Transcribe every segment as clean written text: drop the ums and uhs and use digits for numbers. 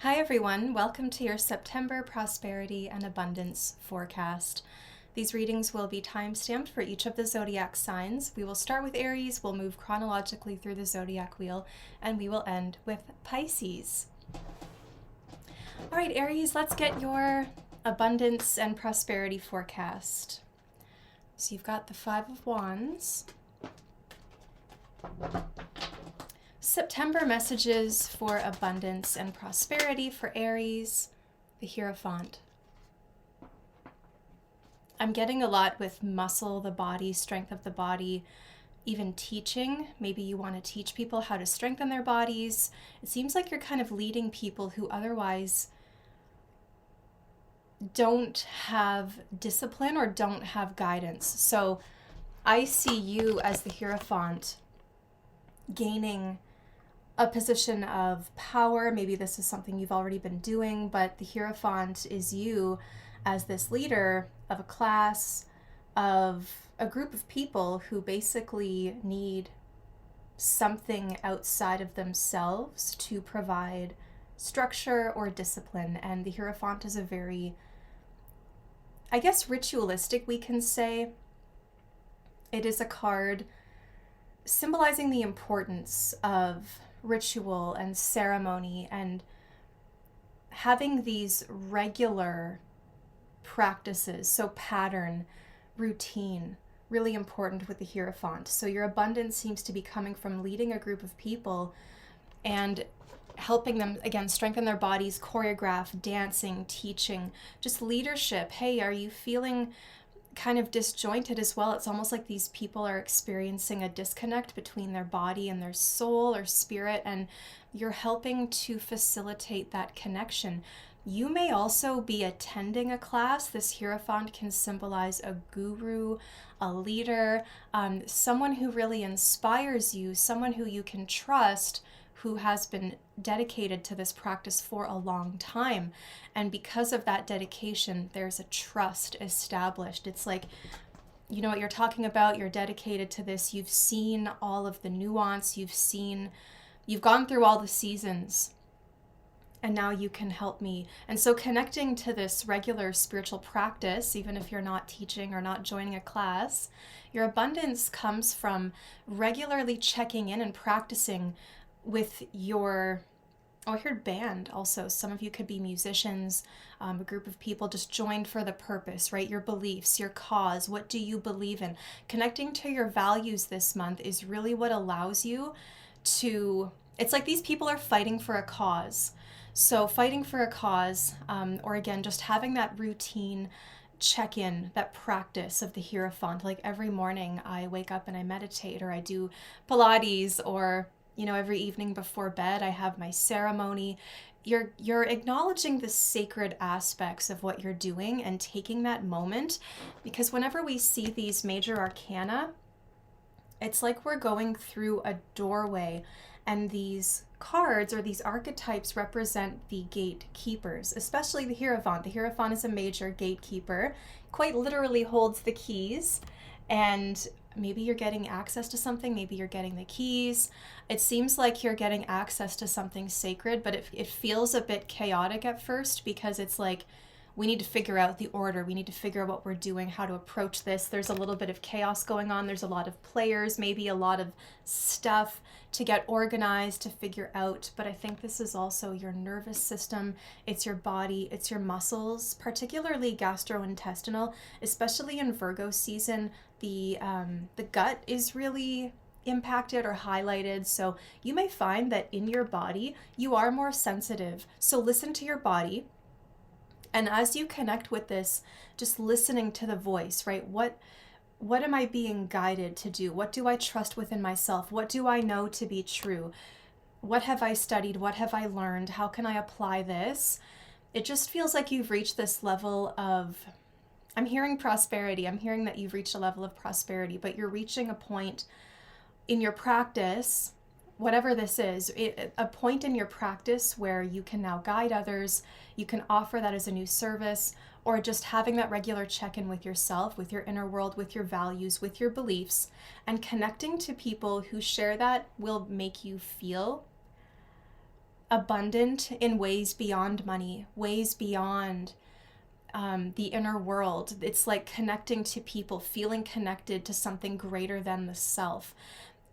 Hi everyone, welcome to your September Prosperity and Abundance forecast. These readings will be time-stamped for each of the zodiac signs. We will start with Aries, we'll move chronologically through the zodiac wheel, and we will end with Pisces. All right, Aries, let's get your abundance and prosperity forecast. So you've got the Five of Wands. September messages for abundance and prosperity for Aries, the Hierophant. I'm getting a lot with muscle, the body, strength of the body, even teaching. Maybe you want to teach people how to strengthen their bodies. It seems like you're kind of leading people who otherwise don't have discipline or don't have guidance. So I see you as the Hierophant gaining a position of power. Maybe this is something you've already been doing, but the Hierophant is you as this leader of a class, of a group of people who basically need something outside of themselves to provide structure or discipline. And the Hierophant is a very, I guess, ritualistic, we can say. It is a card symbolizing the importance of ritual and ceremony and having these regular practices. So pattern, routine, really important with the Hierophant. So your abundance seems to be coming from leading a group of people and helping them, again, strengthen their bodies, choreograph, dancing, teaching, just leadership. Hey, are you feeling kind of disjointed as well? It's almost like these people are experiencing a disconnect between their body and their soul or spirit, and you're helping to facilitate that connection. You may also be attending a class. This Hierophant can symbolize a guru, a leader, someone who really inspires you, someone who you can trust, who has been dedicated to this practice for a long time. And because of that dedication, there's a trust established. It's like, you know what you're talking about, you're dedicated to this, you've seen all of the nuance, you've gone through all the seasons, and now you can help me. And so connecting to this regular spiritual practice, even if you're not teaching or not joining a class, your abundance comes from regularly checking in and practicing with your, I heard band also. Some of you could be musicians, a group of people just joined for the purpose, right? Your beliefs, your cause, what do you believe in? Connecting to your values this month is really what allows you to, it's like these people are fighting for a cause. So fighting for a cause, or again, just having that routine check-in, that practice of the Hierophant. Like every morning I wake up and I meditate, or I do Pilates, or every evening before bed, I have my ceremony. You're acknowledging the sacred aspects of what you're doing and taking that moment, because whenever we see these major arcana, it's like we're going through a doorway, and these cards or these archetypes represent the gatekeepers, especially the Hierophant. The Hierophant is a major gatekeeper, quite literally holds the keys, and maybe you're getting access to something, maybe you're getting the keys. It seems like you're getting access to something sacred, but it feels a bit chaotic at first, because it's like, we need to figure out the order. We need to figure out what we're doing, how to approach this. There's a little bit of chaos going on. There's a lot of players, maybe a lot of stuff to get organized, to figure out. But I think this is also your nervous system. It's your body, it's your muscles, particularly gastrointestinal, especially in Virgo season. The gut is really impacted or highlighted. So you may find that in your body, you are more sensitive. So listen to your body. And as you connect with this, just listening to the voice, right? What am I being guided to do? What do I trust within myself? What do I know to be true? What have I studied? What have I learned? How can I apply this? It just feels like you've reached this level of, I'm hearing prosperity. I'm hearing that you've reached a level of prosperity, but you're reaching a point in your practice, whatever this is, a point in your practice where you can now guide others, you can offer that as a new service, or just having that regular check-in with yourself, with your inner world, with your values, with your beliefs, and connecting to people who share that will make you feel abundant in ways beyond money, ways beyond the inner world. It's like connecting to people, feeling connected to something greater than the self.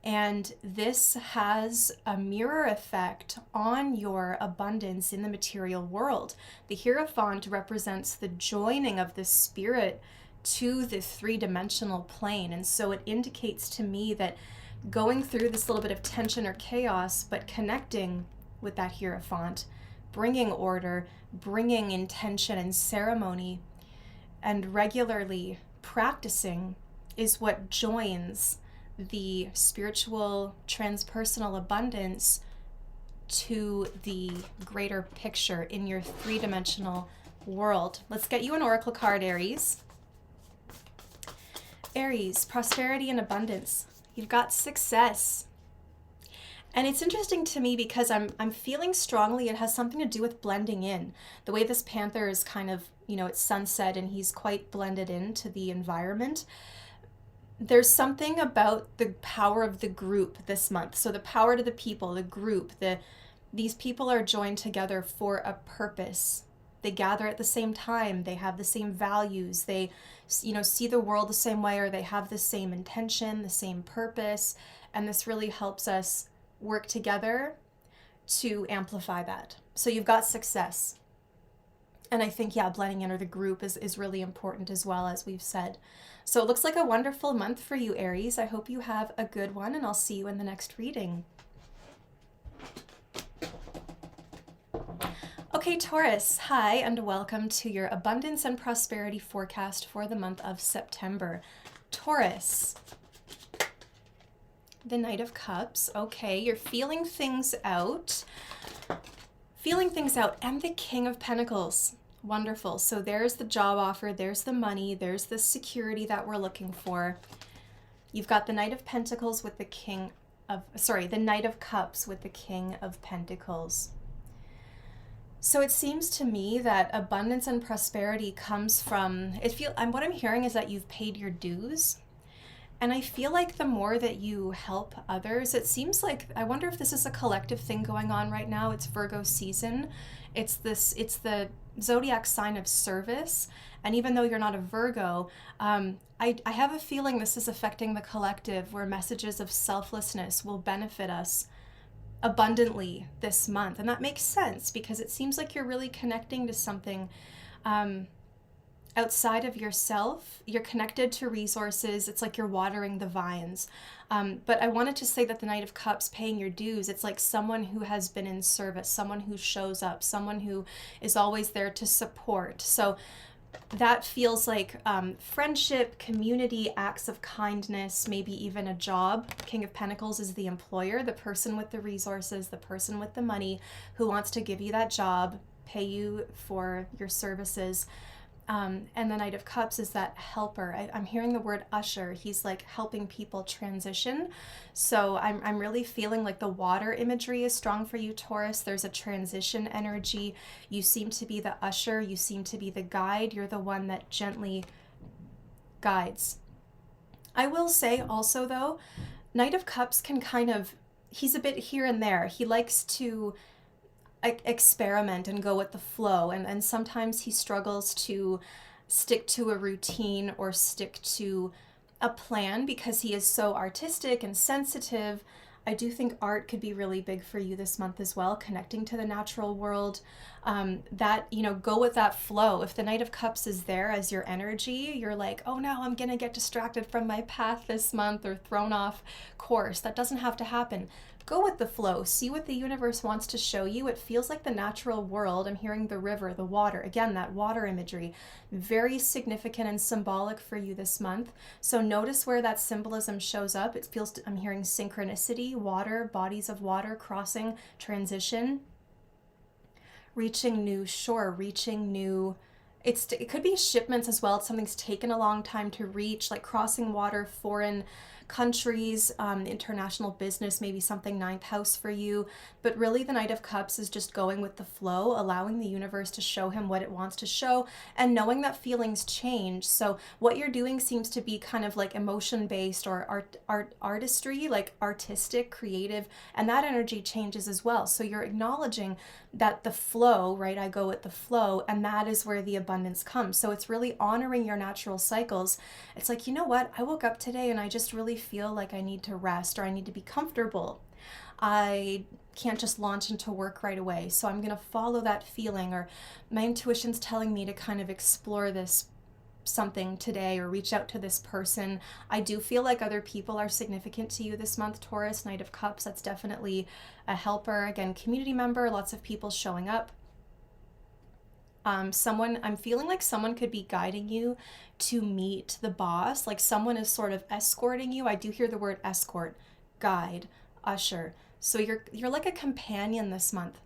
And this has a mirror effect on your abundance in the material world. The Hierophant represents the joining of the spirit to the three-dimensional plane. And so it indicates to me that going through this little bit of tension or chaos, but connecting with that Hierophant, bringing order, bringing intention and ceremony, and regularly practicing is what joins the spiritual transpersonal abundance to the greater picture in your three-dimensional world. Let's get you an oracle card, Aries. Aries, prosperity and abundance. You've got success. And it's interesting to me because I'm feeling strongly it has something to do with blending in. The way this panther is kind of, it's sunset and he's quite blended into the environment. There's something about the power of the group this month. So the power to the people, the group, these people are joined together for a purpose. They gather at the same time. They have the same values. They, see the world the same way, or they have the same intention, the same purpose. And this really helps us work together to amplify that. So you've got success. And I think, blending in, or the group is really important as well, as we've said. So it looks like a wonderful month for you, Aries. I hope you have a good one, and I'll see you in the next reading. Okay, Taurus, hi, and welcome to your abundance and prosperity forecast for the month of September. Taurus, the Knight of Cups. Okay, you're feeling things out. And the King of Pentacles. Wonderful. So there's the job offer, there's the money, there's the security that we're looking for. You've got the Knight of Pentacles with the the Knight of Cups with the King of Pentacles. So it seems to me that abundance and prosperity comes from, what I'm hearing is that you've paid your dues. And I feel like the more that you help others, it seems like, I wonder if this is a collective thing going on right now. It's Virgo season. It's the zodiac sign of service. And even though you're not a Virgo, I have a feeling this is affecting the collective, where messages of selflessness will benefit us abundantly this month. And that makes sense because it seems like you're really connecting to something outside of yourself. You're connected to resources. It's like you're watering the vines. But I wanted to say that the Knight of Cups, paying your dues, it's like someone who has been in service, someone who shows up, someone who is always there to support. So that feels like friendship, community, acts of kindness, maybe even a job. King of Pentacles is the employer, the person with the resources, the person with the money who wants to give you that job, pay you for your services. And the Knight of Cups is that helper. I'm hearing the word usher. He's like helping people transition. So I'm really feeling like the water imagery is strong for you, Taurus. There's a transition energy. You seem to be the usher. You seem to be the guide. You're the one that gently guides. I will say also, though, Knight of Cups can he's a bit here and there. He likes to experiment and go with the flow, and sometimes he struggles to stick to a routine or stick to a plan because he is so artistic and sensitive. I do think art could be really big for you this month as well, connecting to the natural world. Go with that flow. If the Knight of Cups is there as your energy, you're like, oh no, I'm gonna get distracted from my path this month or thrown off course. That doesn't have to happen. Go with the flow. See what the universe wants to show you. It feels like the natural world. I'm hearing the river, the water. Again, that water imagery. Very significant and symbolic for you this month. So notice where that symbolism shows up. I'm hearing synchronicity, water, bodies of water, crossing, transition, reaching new shore, reaching new it could be shipments as well. Something's taken a long time to reach, like crossing water, foreign countries, international business, maybe something ninth house for you. But really the Knight of Cups is just going with the flow, allowing the universe to show him what it wants to show, and knowing that feelings change. So what you're doing seems to be kind of like emotion based or artistry, like artistic, creative, and that energy changes as well. So you're acknowledging that the flow, right? I go with the flow, and that is where the abundance comes. So it's really honoring your natural cycles. It's like, you know what? I woke up today and I just really feel like I need to rest, or I need to be comfortable. I can't just launch into work right away. So I'm going to follow that feeling, or my intuition's telling me to kind of explore this something today, or reach out to this person. I do feel like other people are significant to you this month, Taurus. Knight of Cups, that's definitely a helper. Again, community member, lots of people showing up. I'm feeling like someone could be guiding you to meet the boss, like someone is sort of escorting you. I do hear the word escort, guide, usher. So you're like a companion this month,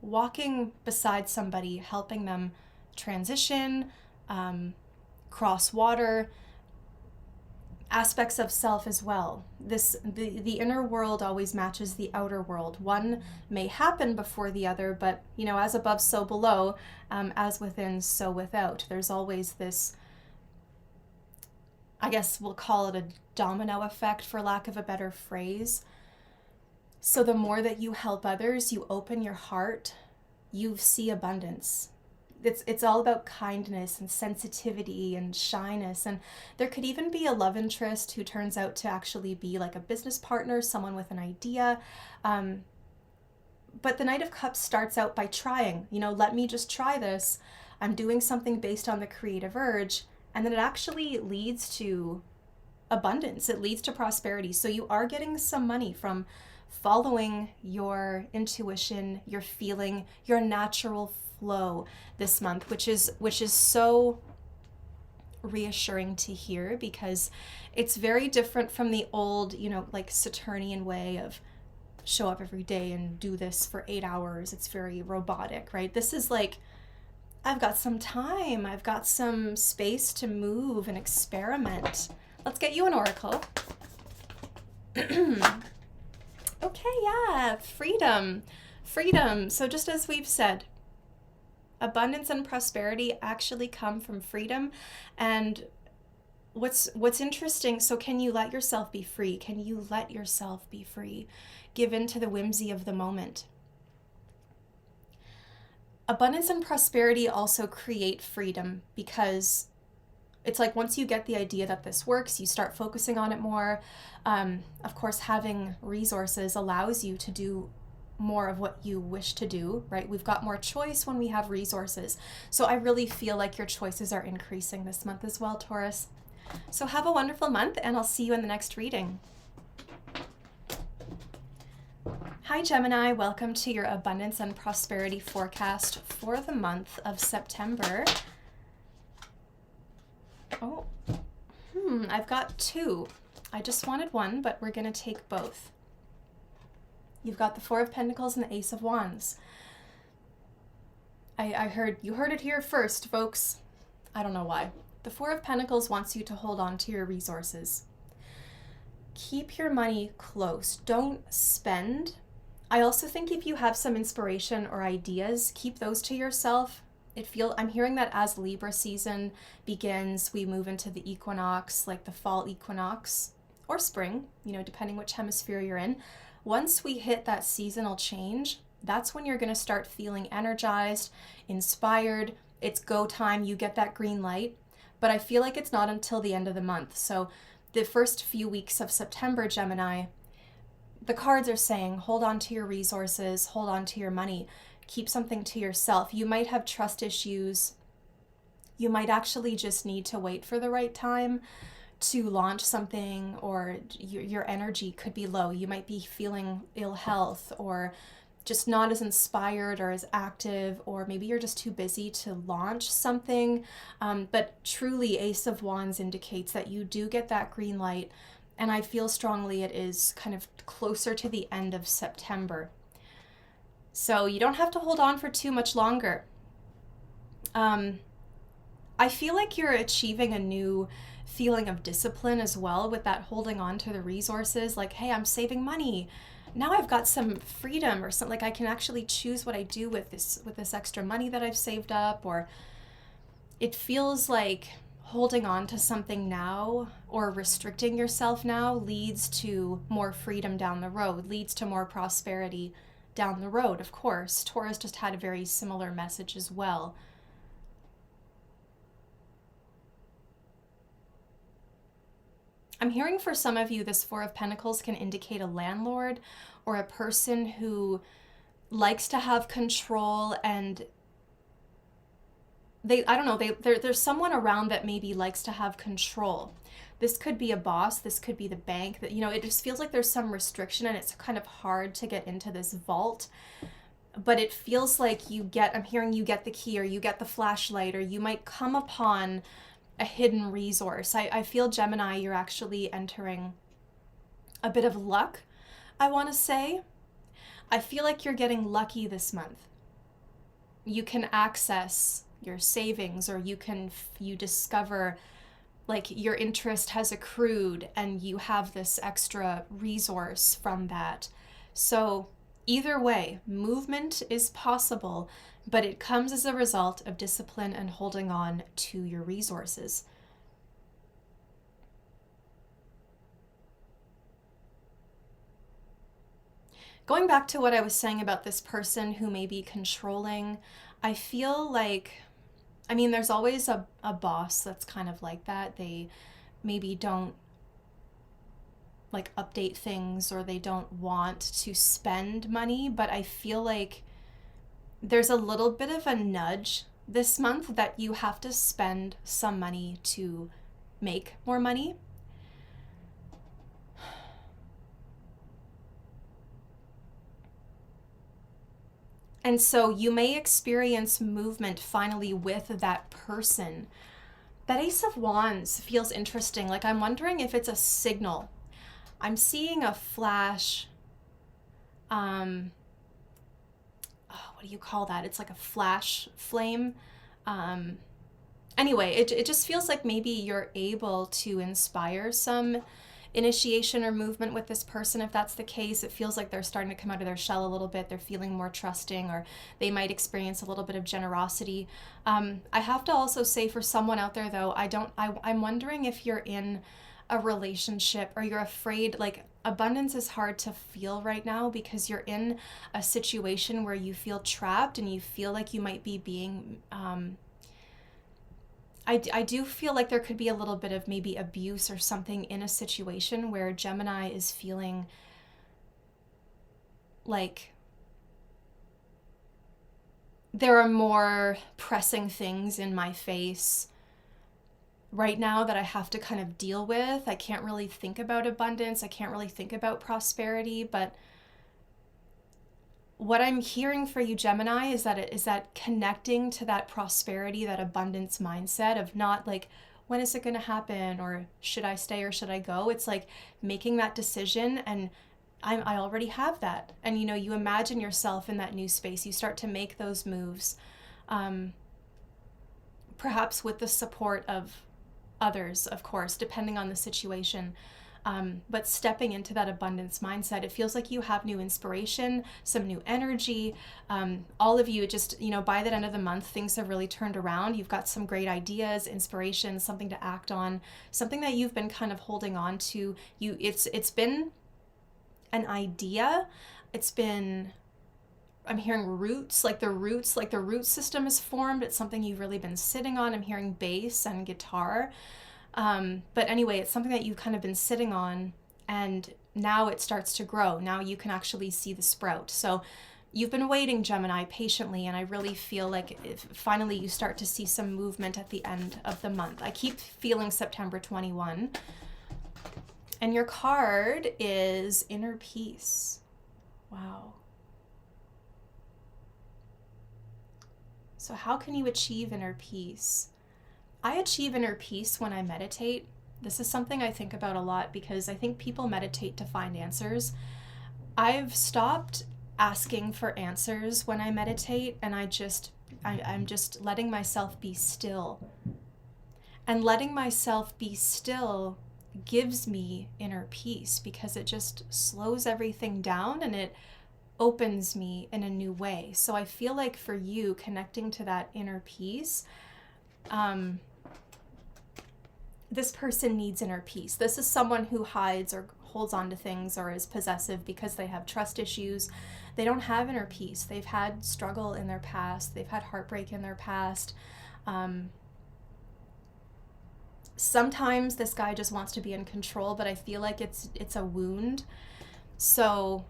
walking beside somebody, helping them transition, cross water, aspects of self as well. The inner world always matches the outer world. One may happen before the other, but as above, so below, as within, so without. There's always this, I guess we'll call it a domino effect, for lack of a better phrase. So the more that you help others, you open your heart, you see abundance. It's all about kindness and sensitivity and shyness. And there could even be a love interest who turns out to actually be like a business partner, someone with an idea. But the Knight of Cups starts out by trying, let me just try this. I'm doing something based on the creative urge. And then it actually leads to abundance. It leads to prosperity. So you are getting some money from following your intuition, your feeling, your natural flow this month, which is so reassuring to hear, because it's very different from the old, like Saturnian way of show up every day and do this for 8 hours. It's very robotic, right? This is like, I've got some time, I've got some space to move and experiment. Let's get you an oracle. Okay, yeah, freedom. So just as we've said, abundance and prosperity actually come from freedom. And what's interesting, so can you let yourself be free? Can you let yourself be free? Give in to the whimsy of the moment. Abundance and prosperity also create freedom, because it's like once you get the idea that this works, you start focusing on it more. Of course, having resources allows you to do more of what you wish to do, right? We've got more choice when we have resources. So I really feel like your choices are increasing this month as well, Taurus. So have a wonderful month, and I'll see you in the next reading. Hi, Gemini. Welcome to your abundance and prosperity forecast for the month of September. Oh, I've got two. I just wanted one, but we're going to take both. You've got the Four of Pentacles and the Ace of Wands. You heard it here first, folks. I don't know why. The Four of Pentacles wants you to hold on to your resources. Keep your money close. Don't spend. I also think if you have some inspiration or ideas, keep those to yourself. I'm hearing that as Libra season begins, we move into the equinox, like the fall equinox or spring, depending which hemisphere you're in. Once we hit that seasonal change, that's when you're going to start feeling energized, inspired. It's go time. You get that green light. But I feel like it's not until the end of the month. So the first few weeks of September, Gemini, the cards are saying, hold on to your resources, hold on to your money, keep something to yourself. You might have trust issues. You might actually just need to wait for the right time to launch something, or your energy could be low. You might be feeling ill health, or just not as inspired or as active, or maybe you're just too busy to launch something. But truly, Ace of Wands indicates that you do get that green light, and I feel strongly it is kind of closer to the end of September. So you don't have to hold on for too much longer. I feel like you're achieving a new feeling of discipline as well with that holding on to the resources. Like, hey, I'm saving money. Now I've got some freedom or something. Like I can actually choose what I do with this extra money that I've saved up. Or it feels like holding on to something now or restricting yourself now leads to more freedom down the road, leads to more prosperity down the road. Of course, Taurus just had a very similar message as well. I'm hearing for some of you, this Four of Pentacles can indicate a landlord or a person who likes to have control, and there's someone around that maybe likes to have control. This could be a boss, this could be the bank, that, it just feels like there's some restriction and it's kind of hard to get into this vault. But it feels like I'm hearing you get the key, or you get the flashlight, or you might come upon a hidden resource. I feel, Gemini, you're actually entering a bit of luck, I want to say. I feel like you're getting lucky this month. You can access your savings, or you discover like your interest has accrued and you have this extra resource from that. So either way, movement is possible, but it comes as a result of discipline and holding on to your resources. Going back to what I was saying about this person who may be controlling, I feel like, there's always a boss that's kind of like that. They maybe don't like update things, or they don't want to spend money, but I feel like there's a little bit of a nudge this month that you have to spend some money to make more money. And so you may experience movement finally with that person. That Ace of Wands feels interesting. Like, I'm wondering if it's a signal. I'm seeing a flash. What do you call that? It's like a flash flame. Anyway, it just feels like maybe you're able to inspire some initiation or movement with this person. If that's the case, it feels like they're starting to come out of their shell a little bit. They're feeling more trusting, or they might experience a little bit of generosity. I have to also say, for someone out there though, I'm wondering if you're in a relationship or you're afraid. Like, abundance is hard to feel right now because you're in a situation where you feel trapped and you feel like you might be being I do feel like there could be a little bit of maybe abuse or something in a situation where Gemini is feeling like there are more pressing things in my face right now that I have to kind of deal with. I can't really think about abundance. I can't really think about prosperity, but what I'm hearing for you, Gemini, is that connecting to that prosperity, that abundance mindset of not like, when is it going to happen, or should I stay or should I go? It's like making that decision, and I already have that. And you imagine yourself in that new space. You start to make those moves, perhaps with the support of others, of course, depending on the situation. But stepping into that abundance mindset, it feels like you have new inspiration, some new energy. All of you, just, by the end of the month, things have really turned around. You've got some great ideas, inspiration, something to act on, something that you've been kind of holding on to. It's been an idea. It's been, I'm hearing roots, like the root system is formed. It's something you've really been sitting on. I'm hearing bass and guitar. But anyway, it's something that you've kind of been sitting on, and now it starts to grow. Now you can actually see the sprout. So you've been waiting, Gemini, patiently, and I really feel like finally you start to see some movement at the end of the month. I keep feeling September 21. And your card is Inner Peace. Wow. So how can you achieve inner peace? I achieve inner peace when I meditate. This is something I think about a lot because I think people meditate to find answers. I've stopped asking for answers when I meditate, and I'm just letting myself be still And letting myself be still gives me inner peace because it just slows everything down and it opens me in a new way. So I feel like for you, connecting to that inner peace, this person needs inner peace. This is someone who hides or holds on to things or is possessive because they have trust issues. They don't have inner peace. They've had struggle in their past. They've had heartbreak in their past. Sometimes this guy just wants to be in control, but I feel like it's a wound. So,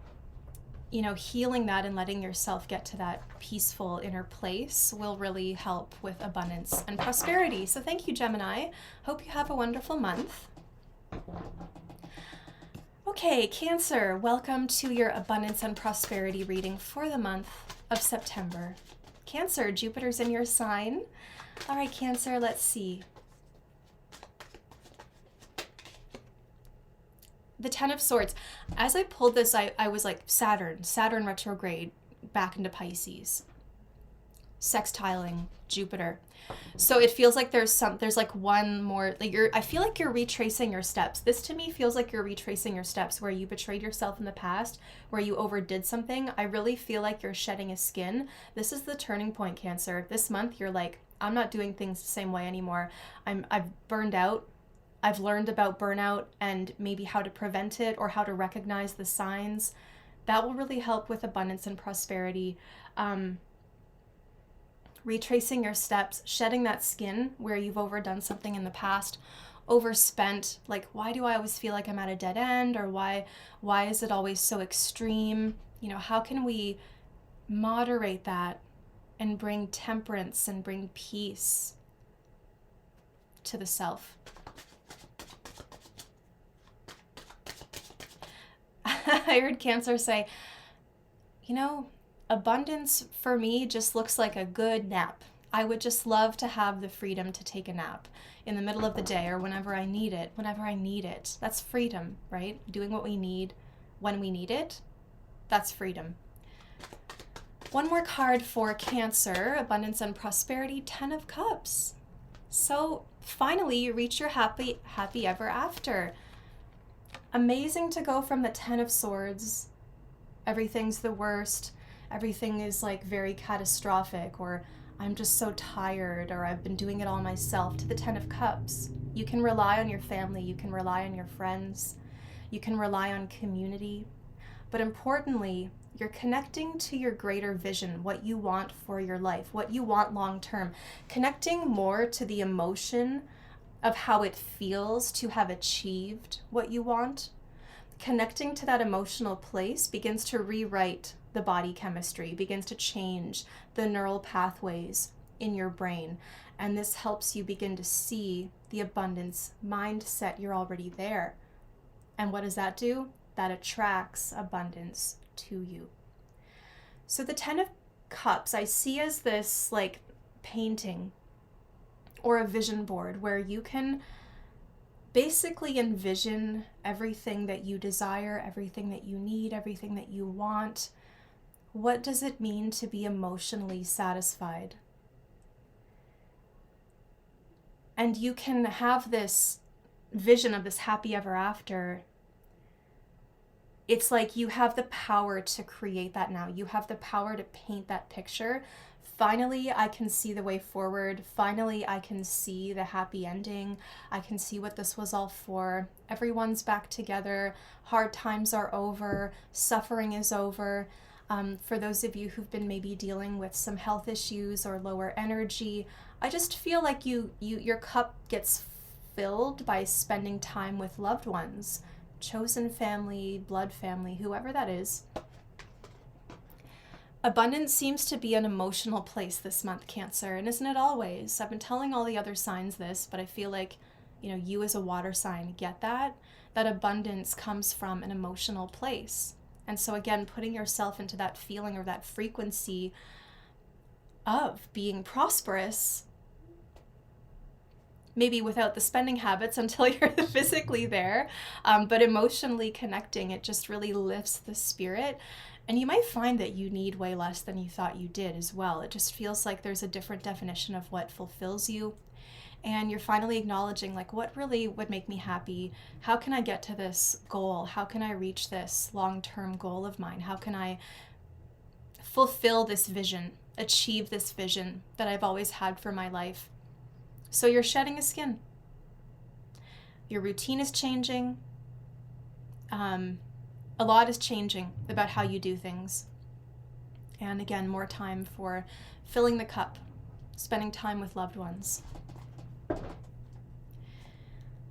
you know, healing that and letting yourself get to that peaceful inner place will really help with abundance and prosperity. So thank you, Gemini. Hope you have a wonderful month. Okay, Cancer, welcome to your abundance and prosperity reading for the month of September. Cancer, Jupiter's in your sign. All right, Cancer, let's see. The Ten of Swords. As I pulled this, I was like Saturn retrograde back into Pisces, sextiling Jupiter. So it feels like there's like one more, like I feel like you're retracing your steps. This to me feels like you're retracing your steps where you betrayed yourself in the past, where you overdid something. I really feel like you're shedding a skin. This is the turning point, Cancer. This month you're like, I'm not doing things the same way anymore. I've burned out. I've learned about burnout and maybe how to prevent it or how to recognize the signs. That will really help with abundance and prosperity. Retracing your steps, shedding that skin where you've overdone something in the past, overspent, like why do I always feel like I'm at a dead end, or why is it always so extreme? You know, how can we moderate that and bring temperance and bring peace to the self? I heard Cancer say, you know, abundance for me just looks like a good nap. I would just love to have the freedom to take a nap in the middle of the day or whenever I need it. That's freedom, right? Doing what we need when we need it. That's freedom. One more card for Cancer, abundance and prosperity, 10 of Cups. So finally you reach your happy ever after. Amazing to go from the 10 of Swords, everything's the worst, everything is like very catastrophic, or I'm just so tired, or I've been doing it all myself, to the 10 of Cups. You can rely on your family, you can rely on your friends, you can rely on community, but importantly, you're connecting to your greater vision, what you want for your life, what you want long term, connecting more to the emotion of how it feels to have achieved what you want. Connecting to that emotional place begins to rewrite the body chemistry, begins to change the neural pathways in your brain. And this helps you begin to see the abundance mindset. You're already there. And what does that do? That attracts abundance to you. So the 10 of Cups I see as this like painting or a vision board where you can basically envision everything that you desire, everything that you need, everything that you want. What does it mean to be emotionally satisfied? And you can have this vision of this happy ever after. It's like you have the power to create that now. You have the power to paint that picture. Finally, I can see the way forward. Finally, I can see the happy ending. I can see what this was all for. Everyone's back together. Hard times are over. Suffering is over. For those of you who've been maybe dealing with some health issues or lower energy, I just feel like your cup gets filled by spending time with loved ones, chosen family, blood family, whoever that is. Abundance seems to be an emotional place this month, Cancer, and isn't it always? I've been telling all the other signs this, but I feel like, you know, you as a water sign get that abundance comes from an emotional place. And so again, putting yourself into that feeling or that frequency of being prosperous, maybe without the spending habits until you're physically there, but emotionally connecting, it just really lifts the spirit. And you might find that you need way less than you thought you did as well. It just feels like there's a different definition of what fulfills you. and you're finally acknowledging like what really would make me happy. How can I get to this goal? How can I reach this long-term goal of mine? How can I fulfill this vision, achieve this vision that I've always had for my life? So you're shedding a skin. Your routine is changing. A lot is changing about how you do things. And again, more time for filling the cup, spending time with loved ones.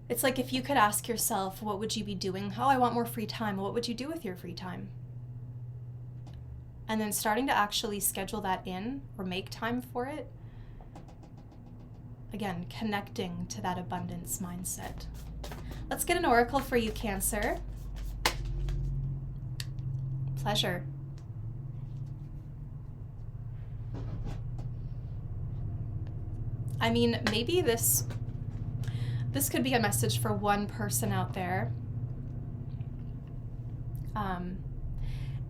It's like if you could ask yourself, what would you be doing? Oh, I want more free time. What would you do with your free time? And then starting to actually schedule that in or make time for it. Again, connecting to that abundance mindset. Let's get an oracle for you, Cancer. Pleasure. I mean, maybe this could be a message for one person out there.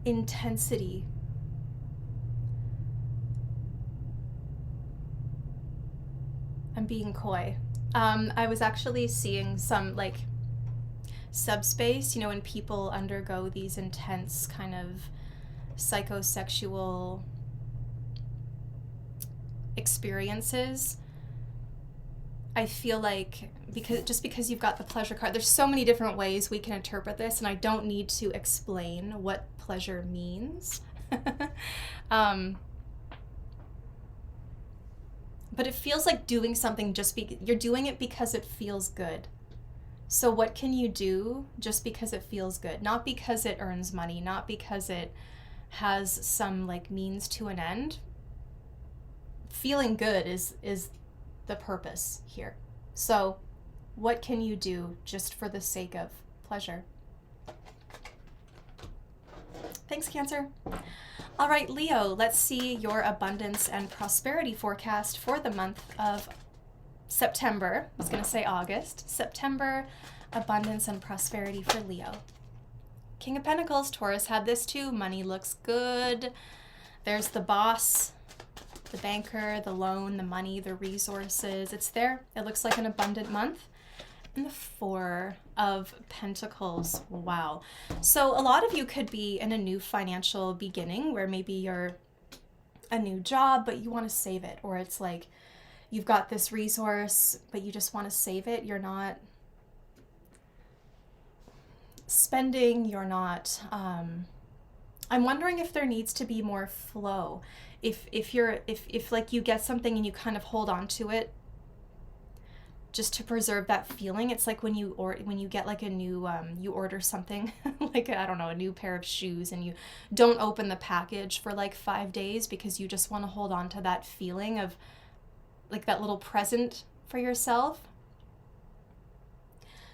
Intensity. I'm being coy. I was actually seeing some like subspace, you know, when people undergo these intense kind of psychosexual experiences. I feel like because you've got the pleasure card, there's so many different ways we can interpret this, and I don't need to explain what pleasure means. But it feels like doing something you're doing it because it feels good. So what can you do just because it feels good? Not because it earns money, not because it has some like means to an end. Feeling good is the purpose here. So what can you do just for the sake of pleasure? Thanks, Cancer. All right, Leo, let's see your abundance and prosperity forecast for the month of September. I was going to say August. September, abundance and prosperity for Leo. King of Pentacles, Taurus had this too. Money looks good. There's the boss, the banker, the loan, the money, the resources. It's there. It looks like an abundant month. And the Four of Pentacles. Wow. So a lot of you could be in a new financial beginning where maybe you're a new job, but you want to save it. Or it's like you've got this resource, but you just want to save it. You're not spending. You're not... I'm wondering if there needs to be more flow. If like you get something and you kind of hold on to it just to preserve that feeling. It's like when you get like a new you order something like, I don't know, a new pair of shoes, and you don't open the package for like 5 days because you just want to hold on to that feeling of like that little present for yourself.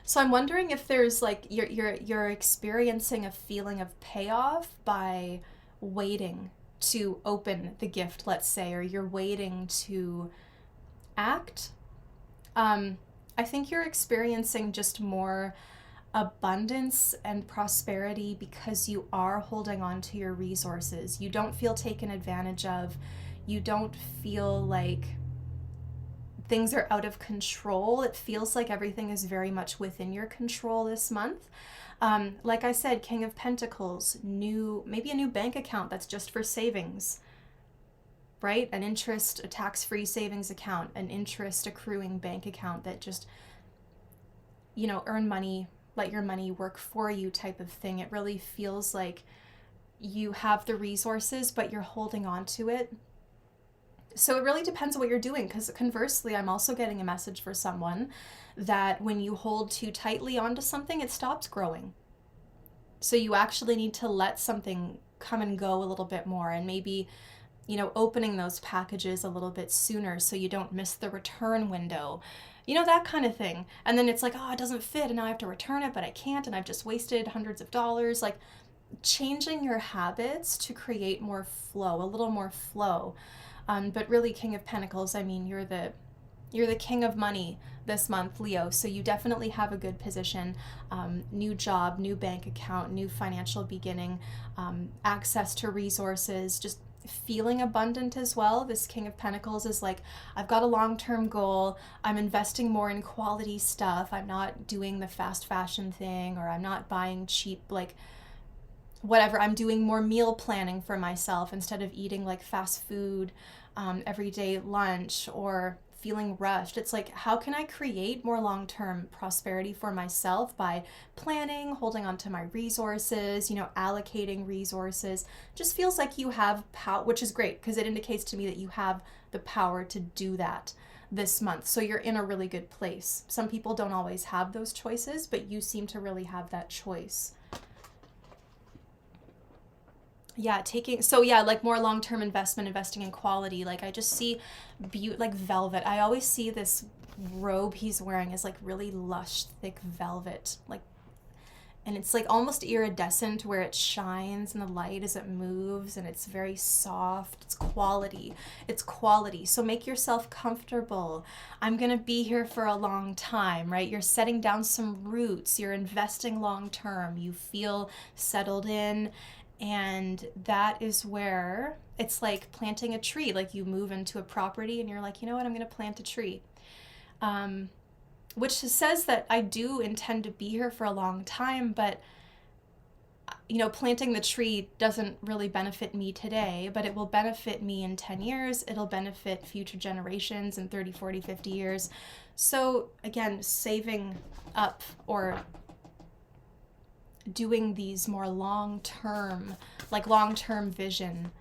So I'm wondering if there's like you're experiencing a feeling of payoff by waiting to open the gift, let's say, or you're waiting to act. I think you're experiencing just more abundance and prosperity because you are holding on to your resources. You don't feel taken advantage of. You don't feel like things are out of control. It feels like everything is very much within your control this month. Like I said, King of Pentacles, maybe a new bank account that's just for savings. Right? An a tax-free savings account, an interest accruing bank account that just, you know, earn money, let your money work for you type of thing. It really feels like you have the resources, but you're holding on to it. So it really depends on what you're doing, because conversely, I'm also getting a message for someone that when you hold too tightly onto something, it stops growing. So you actually need to let something come and go a little bit more, and maybe, you know, opening those packages a little bit sooner so you don't miss the return window, you know, that kind of thing. And then it's like, oh, it doesn't fit and now I have to return it, but I can't, and I've just wasted hundreds of dollars. Like changing your habits to create more flow, a little more flow. But really, King of Pentacles, I mean, you're the king of money this month, Leo, so you definitely have a good position. New job, new bank account, new financial beginning, access to resources, just feeling abundant as well. This King of Pentacles is like, I've got a long-term goal. I'm investing more in quality stuff. I'm not doing the fast fashion thing, or I'm not buying cheap, like, whatever. I'm doing more meal planning for myself instead of eating like fast food, everyday lunch, or feeling rushed. It's like, how can I create more long-term prosperity for myself by planning, holding on to my resources, allocating resources. Just feels like you have power, which is great because it indicates to me that you have the power to do that this month. So you're in a really good place. Some people don't always have those choices, but you seem to really have that choice. Yeah, like more long-term investment, investing in quality. Like I just see like velvet. I always see this robe he's wearing is like really lush, thick velvet. Like, and it's like almost iridescent where it shines in the light as it moves, and it's very soft. It's quality. It's quality. So make yourself comfortable. I'm going to be here for a long time, right? You're setting down some roots. You're investing long-term. You feel settled in. And that is where it's like planting a tree. Like you move into a property and you're like, you know what, I'm going to plant a tree. Which says that I do intend to be here for a long time, but planting the tree doesn't really benefit me today, but it will benefit me in 10 years. It'll benefit future generations in 30, 40, 50 years. So again, saving up or doing these more long-term vision.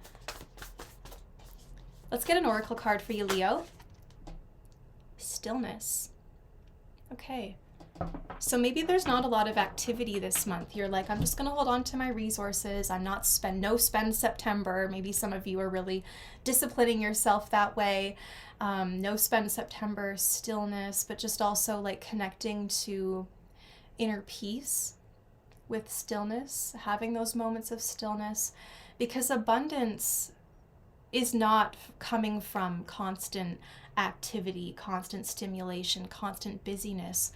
Let's get an oracle card for you, Leo. Stillness. Okay. So maybe there's not a lot of activity this month. You're like, I'm just going to hold on to my resources. I'm not no spend September. Maybe some of you are really disciplining yourself that way. No spend September, stillness, but just also like connecting to inner peace with stillness, having those moments of stillness, because abundance is not coming from constant activity, constant stimulation, constant busyness.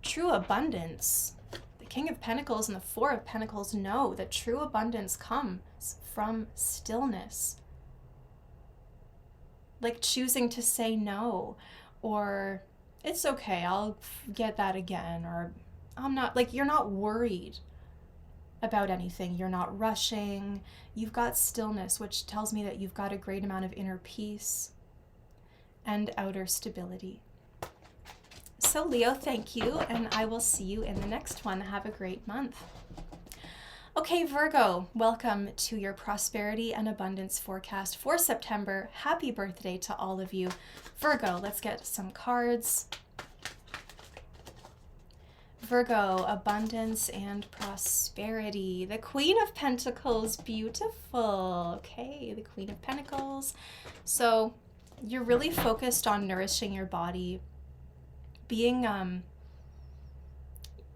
True abundance, the King of Pentacles and the Four of Pentacles know that true abundance comes from stillness. Like choosing to say no, or it's okay, I'll get that again, or I'm not, like, you're not worried about anything. You're not rushing. You've got stillness, which tells me that you've got a great amount of inner peace and outer stability. So Leo, thank you, and I will see you in the next one. Have a great month. Okay, Virgo, welcome to your prosperity and abundance forecast for September. Happy birthday to all of you. Virgo, let's get some cards. Virgo, abundance and prosperity. The Queen of Pentacles, beautiful. Okay, the Queen of Pentacles. So you're really focused on nourishing your body, being,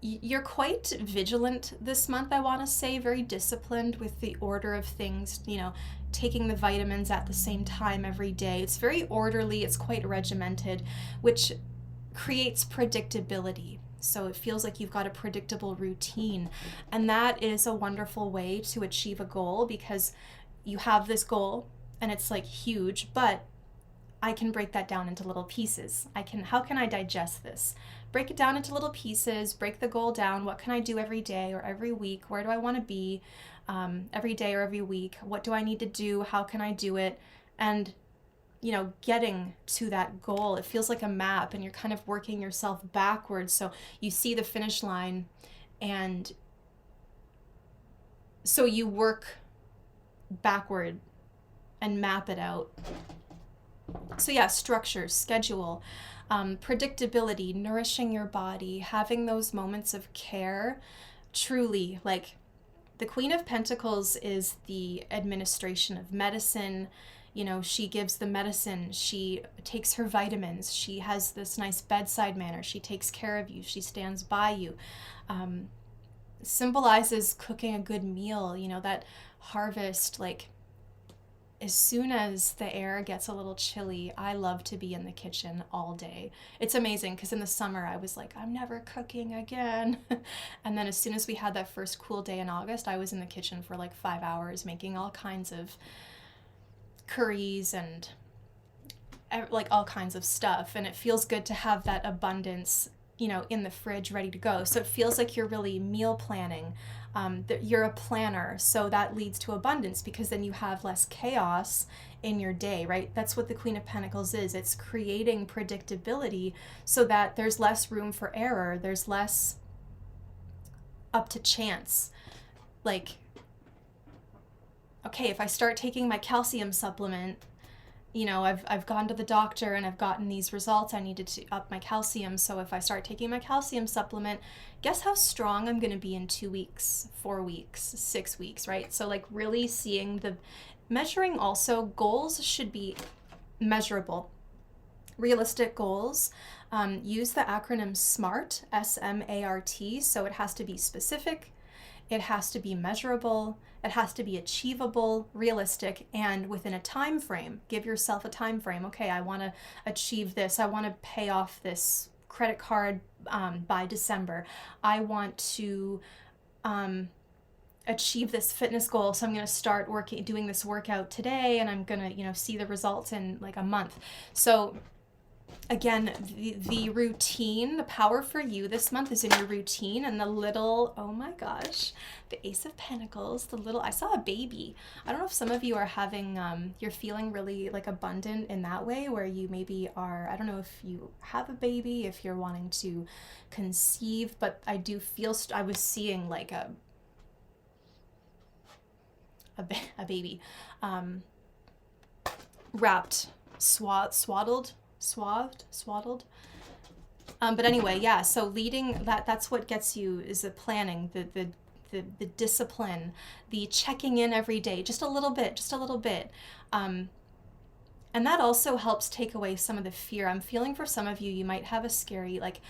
you're quite vigilant this month, I want to say, very disciplined with the order of things, taking the vitamins at the same time every day. It's very orderly, it's quite regimented, which creates predictability. So it feels like you've got a predictable routine. And that is a wonderful way to achieve a goal, because you have this goal and it's like huge, but I can break that down into little pieces. How can I digest this? Break it down into little pieces, break the goal down. What can I do every day or every week? Where do I want to be every day or every week? What do I need to do? How can I do it? And getting to that goal, it feels like a map, and you're kind of working yourself backwards. So you see the finish line, and so you work backward and map it out. So yeah, structure, schedule, predictability, nourishing your body, having those moments of care. Truly, like the Queen of Pentacles is the administration of medicine. She gives the medicine, she takes her vitamins, she has this nice bedside manner, she takes care of you, she stands by you. Symbolizes cooking a good meal, that harvest, like as soon as the air gets a little chilly, I love to be in the kitchen all day. It's amazing because in the summer I was like, I'm never cooking again. And then as soon as we had that first cool day in August, I was in the kitchen for like 5 hours making all kinds of curries and like all kinds of stuff. And it feels good to have that abundance, you know, in the fridge ready to go. So it feels like you're really meal planning. That you're a planner, so that leads to abundance because then you have less chaos in your day, right? That's what the Queen of Pentacles is. It's creating predictability so that there's less room for error. There's less up to chance. Like, okay, if I start taking my calcium supplement, you know, I've gone to the doctor and I've gotten these results. I needed to up my calcium. So if I start taking my calcium supplement, guess how strong I'm going to be in 2 weeks, 4 weeks, 6 weeks, right? So like really seeing the measuring. Also, goals should be measurable, realistic goals. Use the acronym SMART, S-M-A-R-T. So it has to be specific. It has to be measurable. It has to be achievable, realistic, and within a time frame. Give yourself a time frame. Okay, I want to achieve this. I want to pay off this credit card by December. I want to achieve this fitness goal, so I'm going to start doing this workout today, and I'm going to, you know, see the results in like a month. So again, the routine, the power for you this month is in your routine, and the little, oh my gosh, the Ace of Pentacles, the little, I saw a baby. I don't know if some of you are having, you're feeling really like abundant in that way, where you maybe are, I don't know if you have a baby, if you're wanting to conceive, but I do feel, I was seeing like a baby wrapped, swaddled. But anyway, yeah, so leading that's what gets you, is the planning, the discipline, the checking in every day, just a little bit. And that also helps take away some of the fear. I'm feeling for some of you, you might have a scary, like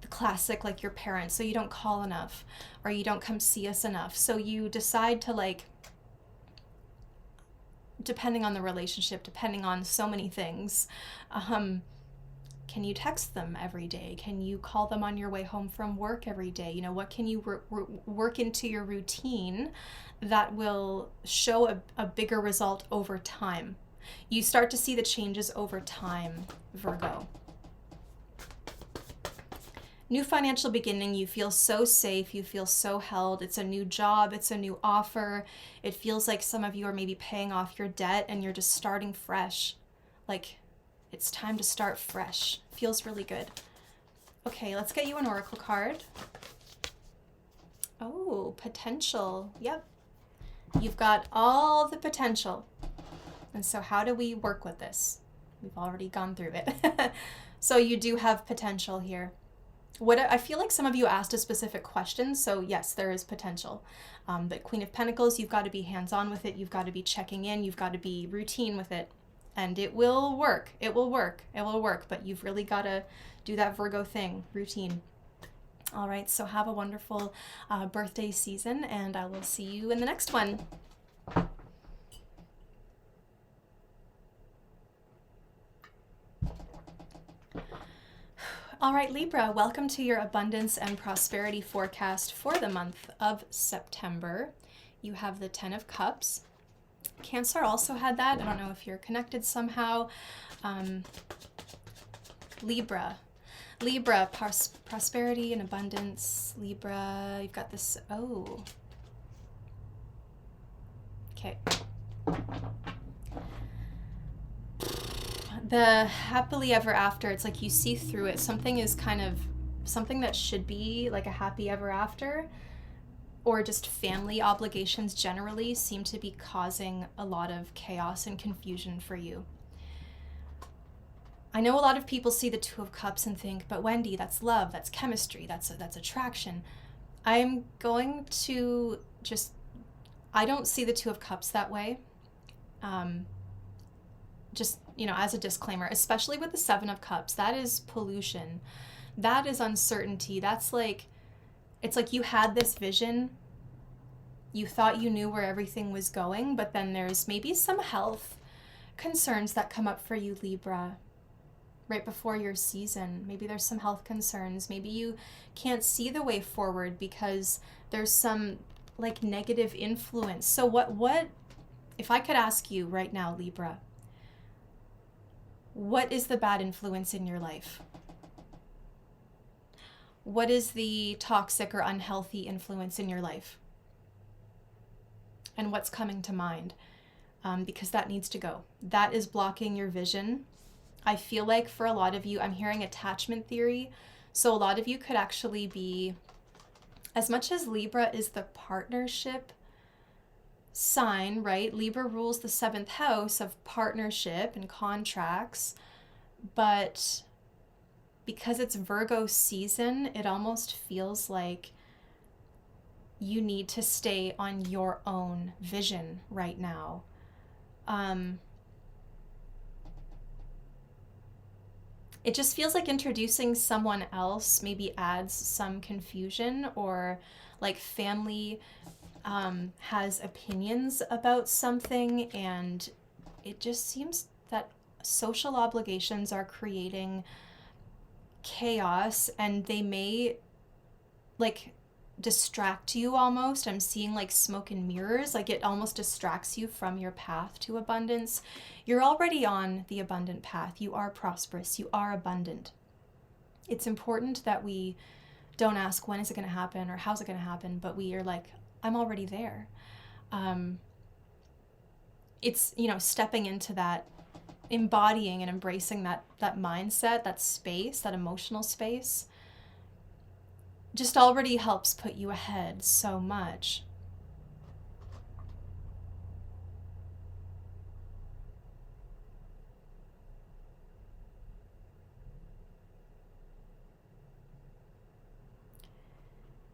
the classic, like your parents, so you don't call enough or you don't come see us enough. So you decide to, like, depending on the relationship, depending on so many things, can you text them every day? Can you call them on your way home from work every day? You know, what can you work into your routine that will show a bigger result over time? You start to see the changes over time, Virgo. New financial beginning, you feel so safe, you feel so held. It's a new job, it's a new offer. It feels like some of you are maybe paying off your debt and you're just starting fresh. Like, it's time to start fresh. Feels really good. Okay, let's get you an oracle card. Oh, potential. Yep. You've got all the potential. And so how do we work with this? We've already gone through it. So you do have potential here. What I feel like some of you asked a specific question, so yes, there is potential. But Queen of Pentacles, you've got to be hands-on with it. You've got to be checking in. You've got to be routine with it. And it will work. It will work. It will work. But you've really got to do that Virgo thing, routine. All right, so have a wonderful birthday season, and I will see you in the next one. All right, Libra, welcome to your abundance and prosperity forecast for the month of September. You have the 10 of Cups. Cancer also had that. I don't know if you're connected somehow. Libra, prosperity and abundance. Libra, you've got this, oh. Okay. The happily ever after, it's like you see through it. Something is kind of, something that should be like a happy ever after, or just family obligations generally, seem to be causing a lot of chaos and confusion for you. I know a lot of people see the 2 of Cups and think, but Wendy, that's love, that's chemistry, that's attraction. I'm going to just, I don't see the 2 of Cups that way. Just, you know, as a disclaimer, especially with the 7 of Cups, that is pollution. That is uncertainty. That's like, it's like you had this vision. You thought you knew where everything was going, but then there's maybe some health concerns that come up for you, Libra, right before your season. Maybe there's some health concerns. Maybe you can't see the way forward because there's some like negative influence. So what If I could ask you right now, Libra, what is the bad influence in your life? What is the toxic or unhealthy influence in your life? And what's coming to mind? Because that needs to go. That is blocking your vision. I feel like for a lot of you, I'm hearing attachment theory. So a lot of you could actually be, as much as Libra is the partnership sign, right? Libra rules the 7th house of partnership and contracts. But because it's Virgo season, it almost feels like you need to stay on your own vision right now. It just feels like introducing someone else maybe adds some confusion, or like family has opinions about something, and it just seems that social obligations are creating chaos, and they may like distract you almost. I'm seeing like smoke and mirrors, like it almost distracts you from your path to abundance. You're already on the abundant path. You are prosperous. You are abundant. It's important that we don't ask when is it going to happen or how's it going to happen, but we are like, I'm already there. It's, you know, stepping into that, embodying and embracing that mindset, that space, that emotional space, just already helps put you ahead so much.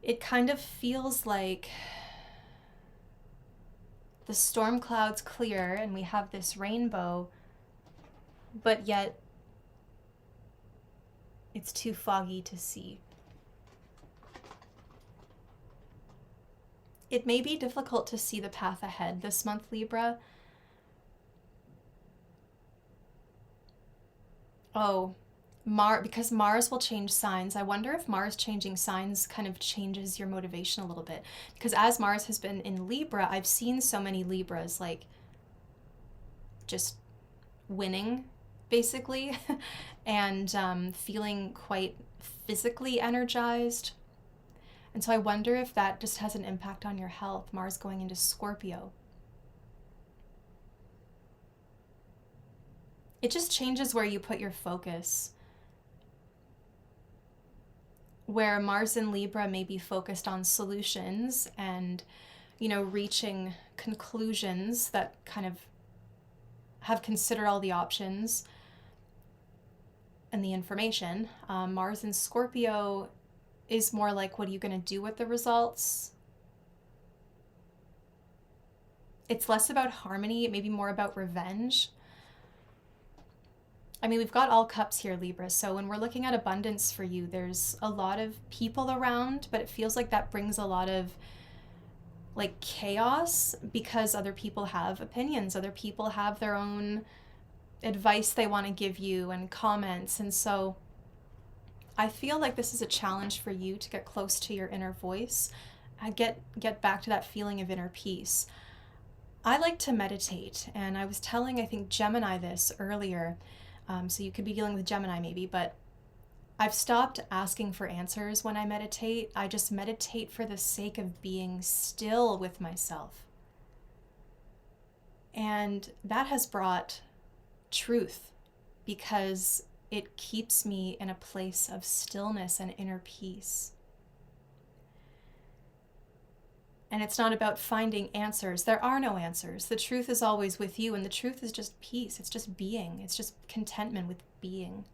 It kind of feels like the storm clouds clear and we have this rainbow, but yet it's too foggy to see. It may be difficult to see the path ahead this month, Libra. Oh, because Mars will change signs. I wonder if Mars changing signs kind of changes your motivation a little bit. Because as Mars has been in Libra, I've seen so many Libras like just winning, basically, and feeling quite physically energized. And so I wonder if that just has an impact on your health, Mars going into Scorpio. It just changes where you put your focus. Where Mars in Libra may be focused on solutions and, you know, reaching conclusions that kind of have considered all the options and the information. Mars in Scorpio is more like, what are you going to do with the results? It's less about harmony, maybe more about revenge. I mean, we've got all cups here, Libra. So when we're looking at abundance for you, there's a lot of people around, but it feels like that brings a lot of like chaos because other people have opinions. Other people have their own advice they want to give you and comments. And so I feel like this is a challenge for you to get close to your inner voice, get back to that feeling of inner peace. I like to meditate, and I was telling, I think, Gemini this earlier, so you could be dealing with Gemini maybe, but I've stopped asking for answers when I meditate. I just meditate for the sake of being still with myself. And that has brought truth because it keeps me in a place of stillness and inner peace. And it's not about finding answers. There are no answers. The truth is always with you, and the truth is just peace. It's just being. It's just contentment with being.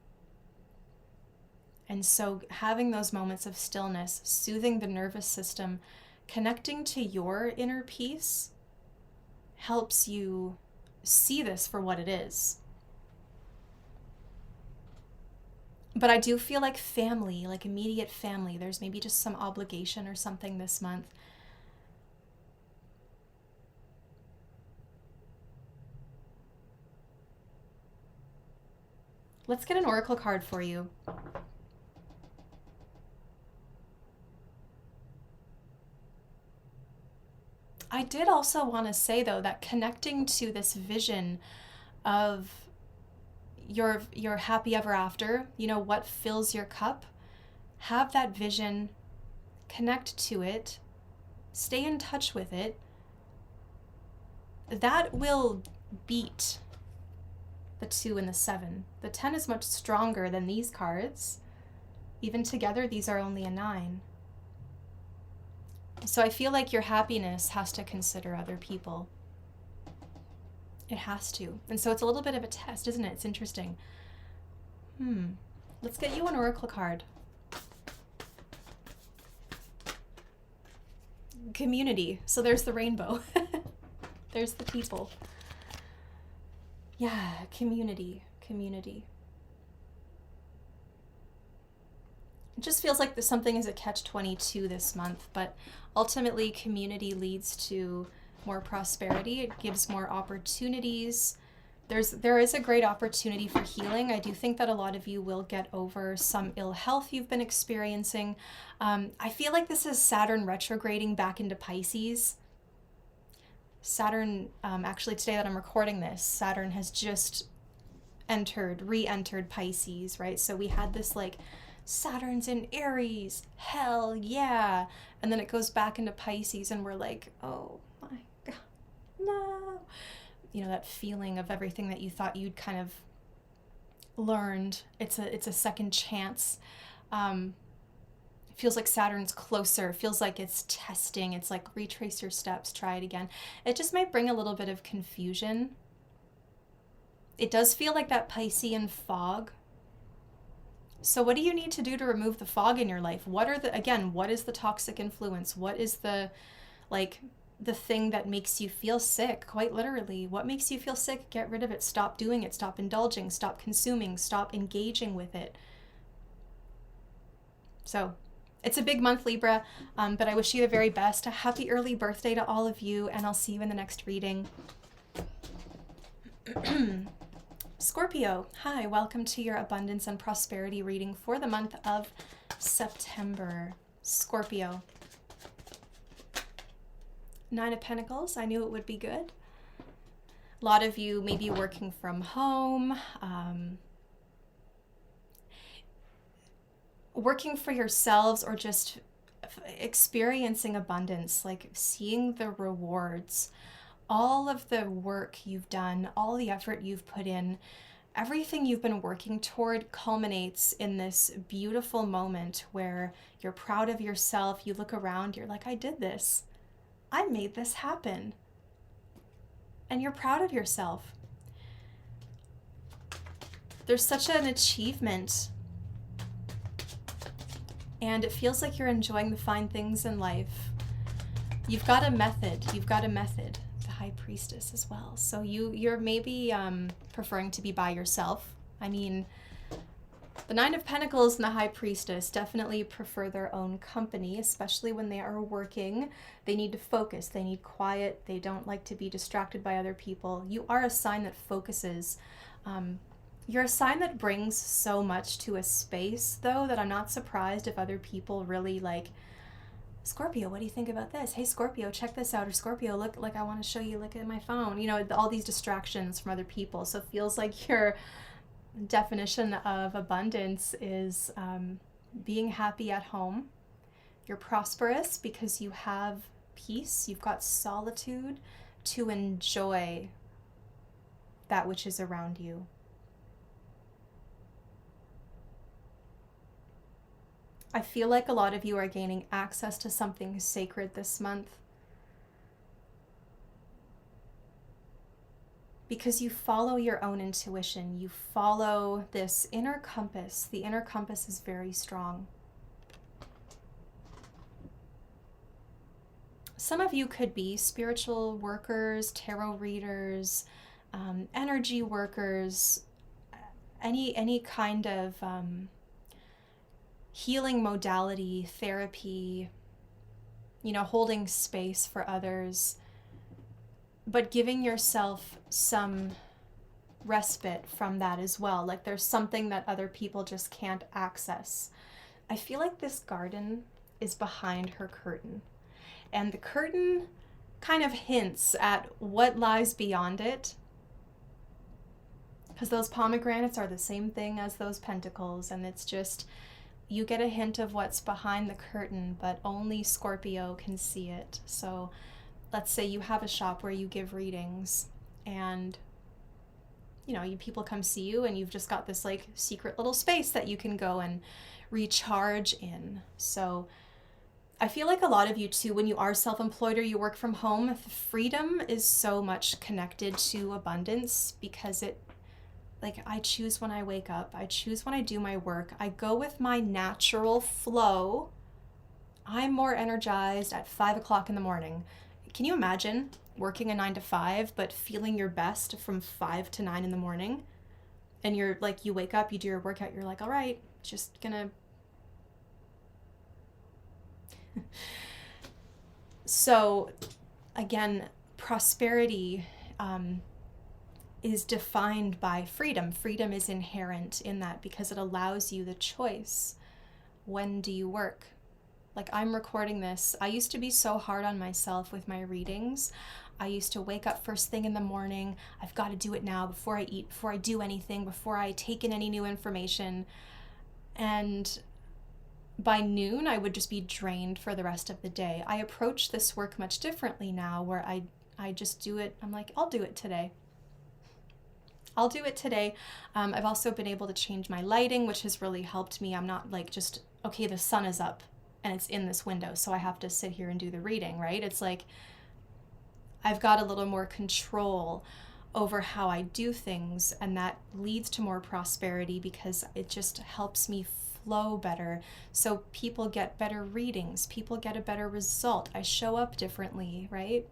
And so having those moments of stillness, soothing the nervous system, connecting to your inner peace helps you see this for what it is. But I do feel like family, like immediate family, there's maybe just some obligation or something this month. Let's get an oracle card for you. I did also want to say, though, that connecting to this vision of your happy ever after, you know, what fills your cup, have that vision, connect to it, stay in touch with it. That will beat the 2 and the 7. The 10 is much stronger than these cards. Even together, these are only a 9. So I feel like your happiness has to consider other people. It has to. And so it's a little bit of a test, isn't it? It's interesting. Let's get you an oracle card. Community. So there's the rainbow. There's the people. Yeah, community. It just feels like something is a catch-22 this month, but ultimately community leads to more prosperity. It gives more opportunities. There is a great opportunity for healing. I do think that a lot of you will get over some ill health you've been experiencing. I feel like this is Saturn retrograding back into Pisces. Saturn, actually today that I'm recording this, Saturn has just re-entered Pisces, right? So we had this like, Saturn's in Aries, hell yeah. And then it goes back into Pisces and we're like, oh my God, no. You know, that feeling of everything that you thought you'd kind of learned. It's a second chance. It feels like Saturn's closer. It feels like it's testing. It's like retrace your steps, try it again. It just might bring a little bit of confusion. It does feel like that Piscean fog. So what do you need to do to remove the fog in your life? What is the toxic influence? What is the thing that makes you feel sick? Quite literally, what makes you feel sick? Get rid of it. Stop doing it. Stop indulging. Stop consuming. Stop engaging with it. So it's a big month, Libra, but I wish you the very best. A happy early birthday to all of you, and I'll see you in the next reading. Scorpio, hi, welcome to your abundance and prosperity reading for the month of September. Scorpio. 9 of Pentacles, I knew it would be good. A lot of you may be working from home, working for yourselves, or just experiencing abundance, like seeing the rewards. All of the work you've done, all the effort you've put in, everything you've been working toward culminates in this beautiful moment where you're proud of yourself. You look around, you're like, I did this. I made this happen. And you're proud of yourself. There's such an achievement. And it feels like you're enjoying the fine things in life. You've got a method. High Priestess as well. So you're maybe preferring to be by yourself. I mean, the 9 of Pentacles and the High Priestess definitely prefer their own company, especially when they are working. They need to focus. They need quiet. They don't like to be distracted by other people. You are a sign that focuses. You're a sign that brings so much to a space, though, that I'm not surprised if other people really like, Scorpio, what do you think about this? Hey, Scorpio, check this out. Or Scorpio, look, like I want to show you, look at my phone. You know, all these distractions from other people. So it feels like your definition of abundance is being happy at home. You're prosperous because you have peace. You've got solitude to enjoy that which is around you. I feel like a lot of you are gaining access to something sacred this month because you follow your own intuition. You follow this inner compass. The inner compass is very strong. Some of you could be spiritual workers, tarot readers, energy workers, any kind of healing modality, therapy, you know, holding space for others, but giving yourself some respite from that as well. Like there's something that other people just can't access. I feel like this garden is behind her curtain, and the curtain kind of hints at what lies beyond it. Because those pomegranates are the same thing as those pentacles, and it's just, you get a hint of what's behind the curtain, but only Scorpio can see it. So let's say you have a shop where you give readings, and people come see you, and you've just got this like secret little space that you can go and recharge in. So I feel like a lot of you too, when you are self-employed or you work from home, freedom is so much connected to abundance, because I choose when I wake up. I choose when I do my work. I go with my natural flow. I'm more energized at 5 o'clock in the morning. Can you imagine working a 9 to 5, but feeling your best from 5 to 9 in the morning? And you're like, you wake up, you do your workout, you're like, all right, just gonna. So again, prosperity is defined by freedom. Freedom is inherent in that, because it allows you the choice. When do you work? Like, I'm recording this. I used to be so hard on myself with my readings. I used to wake up first thing in the morning. I've got to do it now before I eat, before I do anything, before I take in any new information. And by noon, I would just be drained for the rest of the day. I approach this work much differently now, where I just do it. I'm like, I'll do it today. I'll do it today. I've also been able to change my lighting, which has really helped me. I'm not like just, okay, the sun is up and it's in this window, so I have to sit here and do the reading, right? It's like I've got a little more control over how I do things, and that leads to more prosperity, because it just helps me flow better. So people get better readings, people get a better result. I show up differently, right?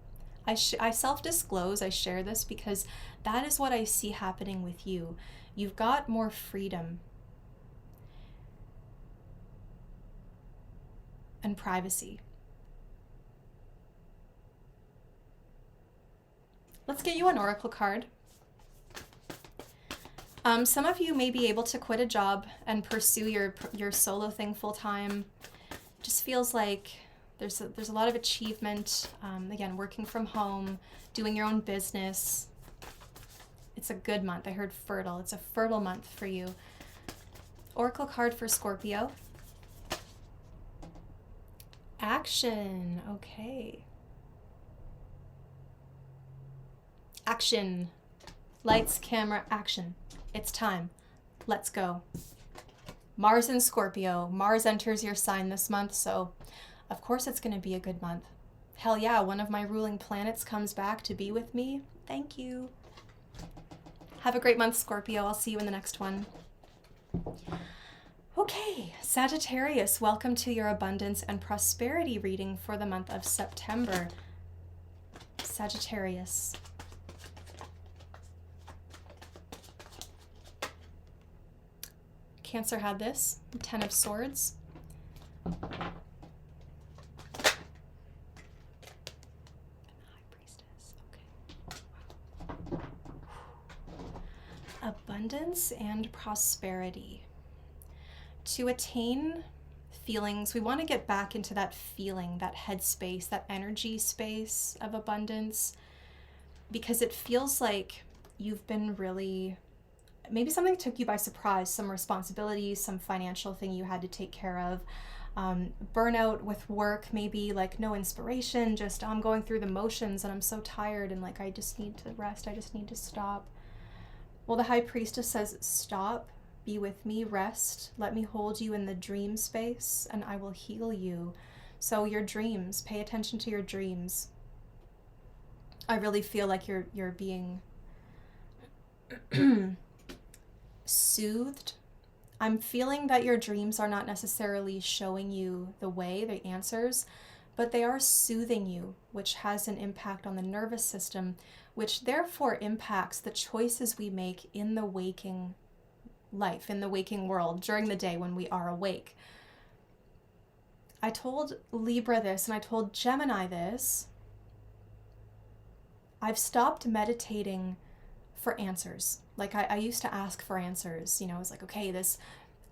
I self-disclose, I share this because that is what I see happening with you. You've got more freedom and privacy. Let's get you an oracle card. Some of you may be able to quit a job and pursue your solo thing full time. Just feels like there's a lot of achievement. Again, working from home, doing your own business. It's a good month. I heard fertile. It's a fertile month for you. Oracle card for Scorpio. Action. Okay. Action. Lights, camera, action. It's time. Let's go. Mars in Scorpio. Mars enters your sign this month, so of course it's going to be a good month. Hell yeah, one of my ruling planets comes back to be with me. Thank you. Have a great month, Scorpio. I'll see you in the next one. Okay, Sagittarius, welcome to your abundance and prosperity reading for the month of September. Sagittarius. Cancer had this, 10 of Swords. High Priestess, okay. Wow. Abundance and prosperity. To attain feelings, we want to get back into that feeling, that headspace, that energy space of abundance, because it feels like you've been really, maybe something took you by surprise, some responsibilities, some financial thing you had to take care of, burnout with work, maybe like no inspiration, just I'm going through the motions and I'm so tired and like I just need to rest, I just need to stop. Well, the High Priestess says, stop, be with me, rest, let me hold you in the dream space and I will heal you. So your dreams, pay attention to your dreams. I really feel like you're being soothed. I'm feeling that your dreams are not necessarily showing you the way, the answers, but they are soothing you, which has an impact on the nervous system, which therefore impacts the choices we make in the waking life, in the waking world, during the day when we are awake. I told Libra this and I told Gemini this. I've stopped meditating for answers. Like I used to ask for answers, you know, I was like, okay, this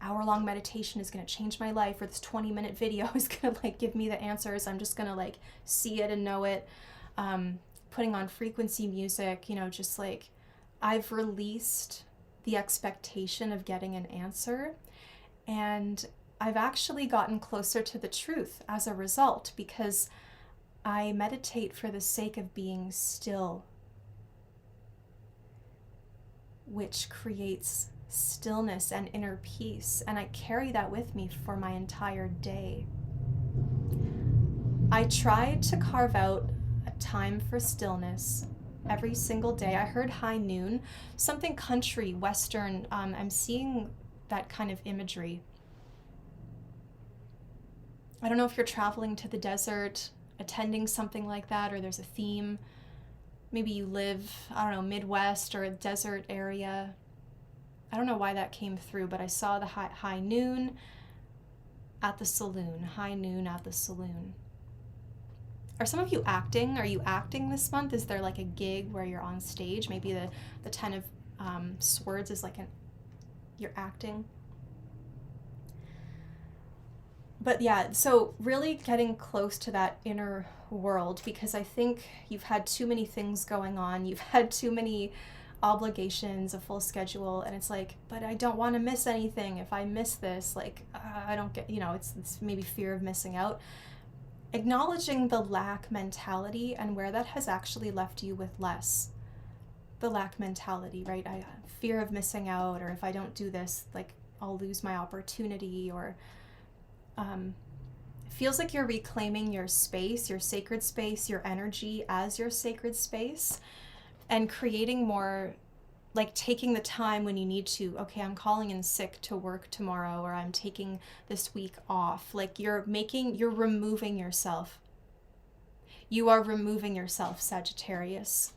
hour-long meditation is going to change my life, or this 20-minute video is going to like give me the answers. I'm just going to like see it and know it. putting on frequency music, you know, just like I've released the expectation of getting an answer, and I've actually gotten closer to the truth as a result, because I meditate for the sake of being still, which creates stillness and inner peace, and I carry that with me for my entire day. I try to carve out a time for stillness every single day. I heard high noon, something country, western. I'm seeing that kind of imagery. I don't know if you're traveling to the desert, attending something like that, or there's a theme. Maybe you live, I don't know, Midwest or a desert area. I don't know why that came through, but I saw the high noon at the saloon. High noon at the saloon. Are some of you acting? Are you acting this month? Is there like a gig where you're on stage? Maybe the Ten of Swords is like you're acting. But yeah, so really getting close to that inner world, because I think you've had too many things going on. You've had too many obligations, a full schedule, and it's like, but I don't want to miss anything. If I miss this, like, I don't get, you know, it's maybe fear of missing out. Acknowledging the lack mentality and where that has actually left you with less. The lack mentality, right? I fear of missing out, or if I don't do this, like, I'll lose my opportunity, or feels like you're reclaiming your space, your sacred space, your energy as your sacred space, and creating more, like taking the time when you need to. Okay, I'm calling in sick to work tomorrow, or I'm taking this week off. Like you're removing yourself. You are removing yourself, Sagittarius.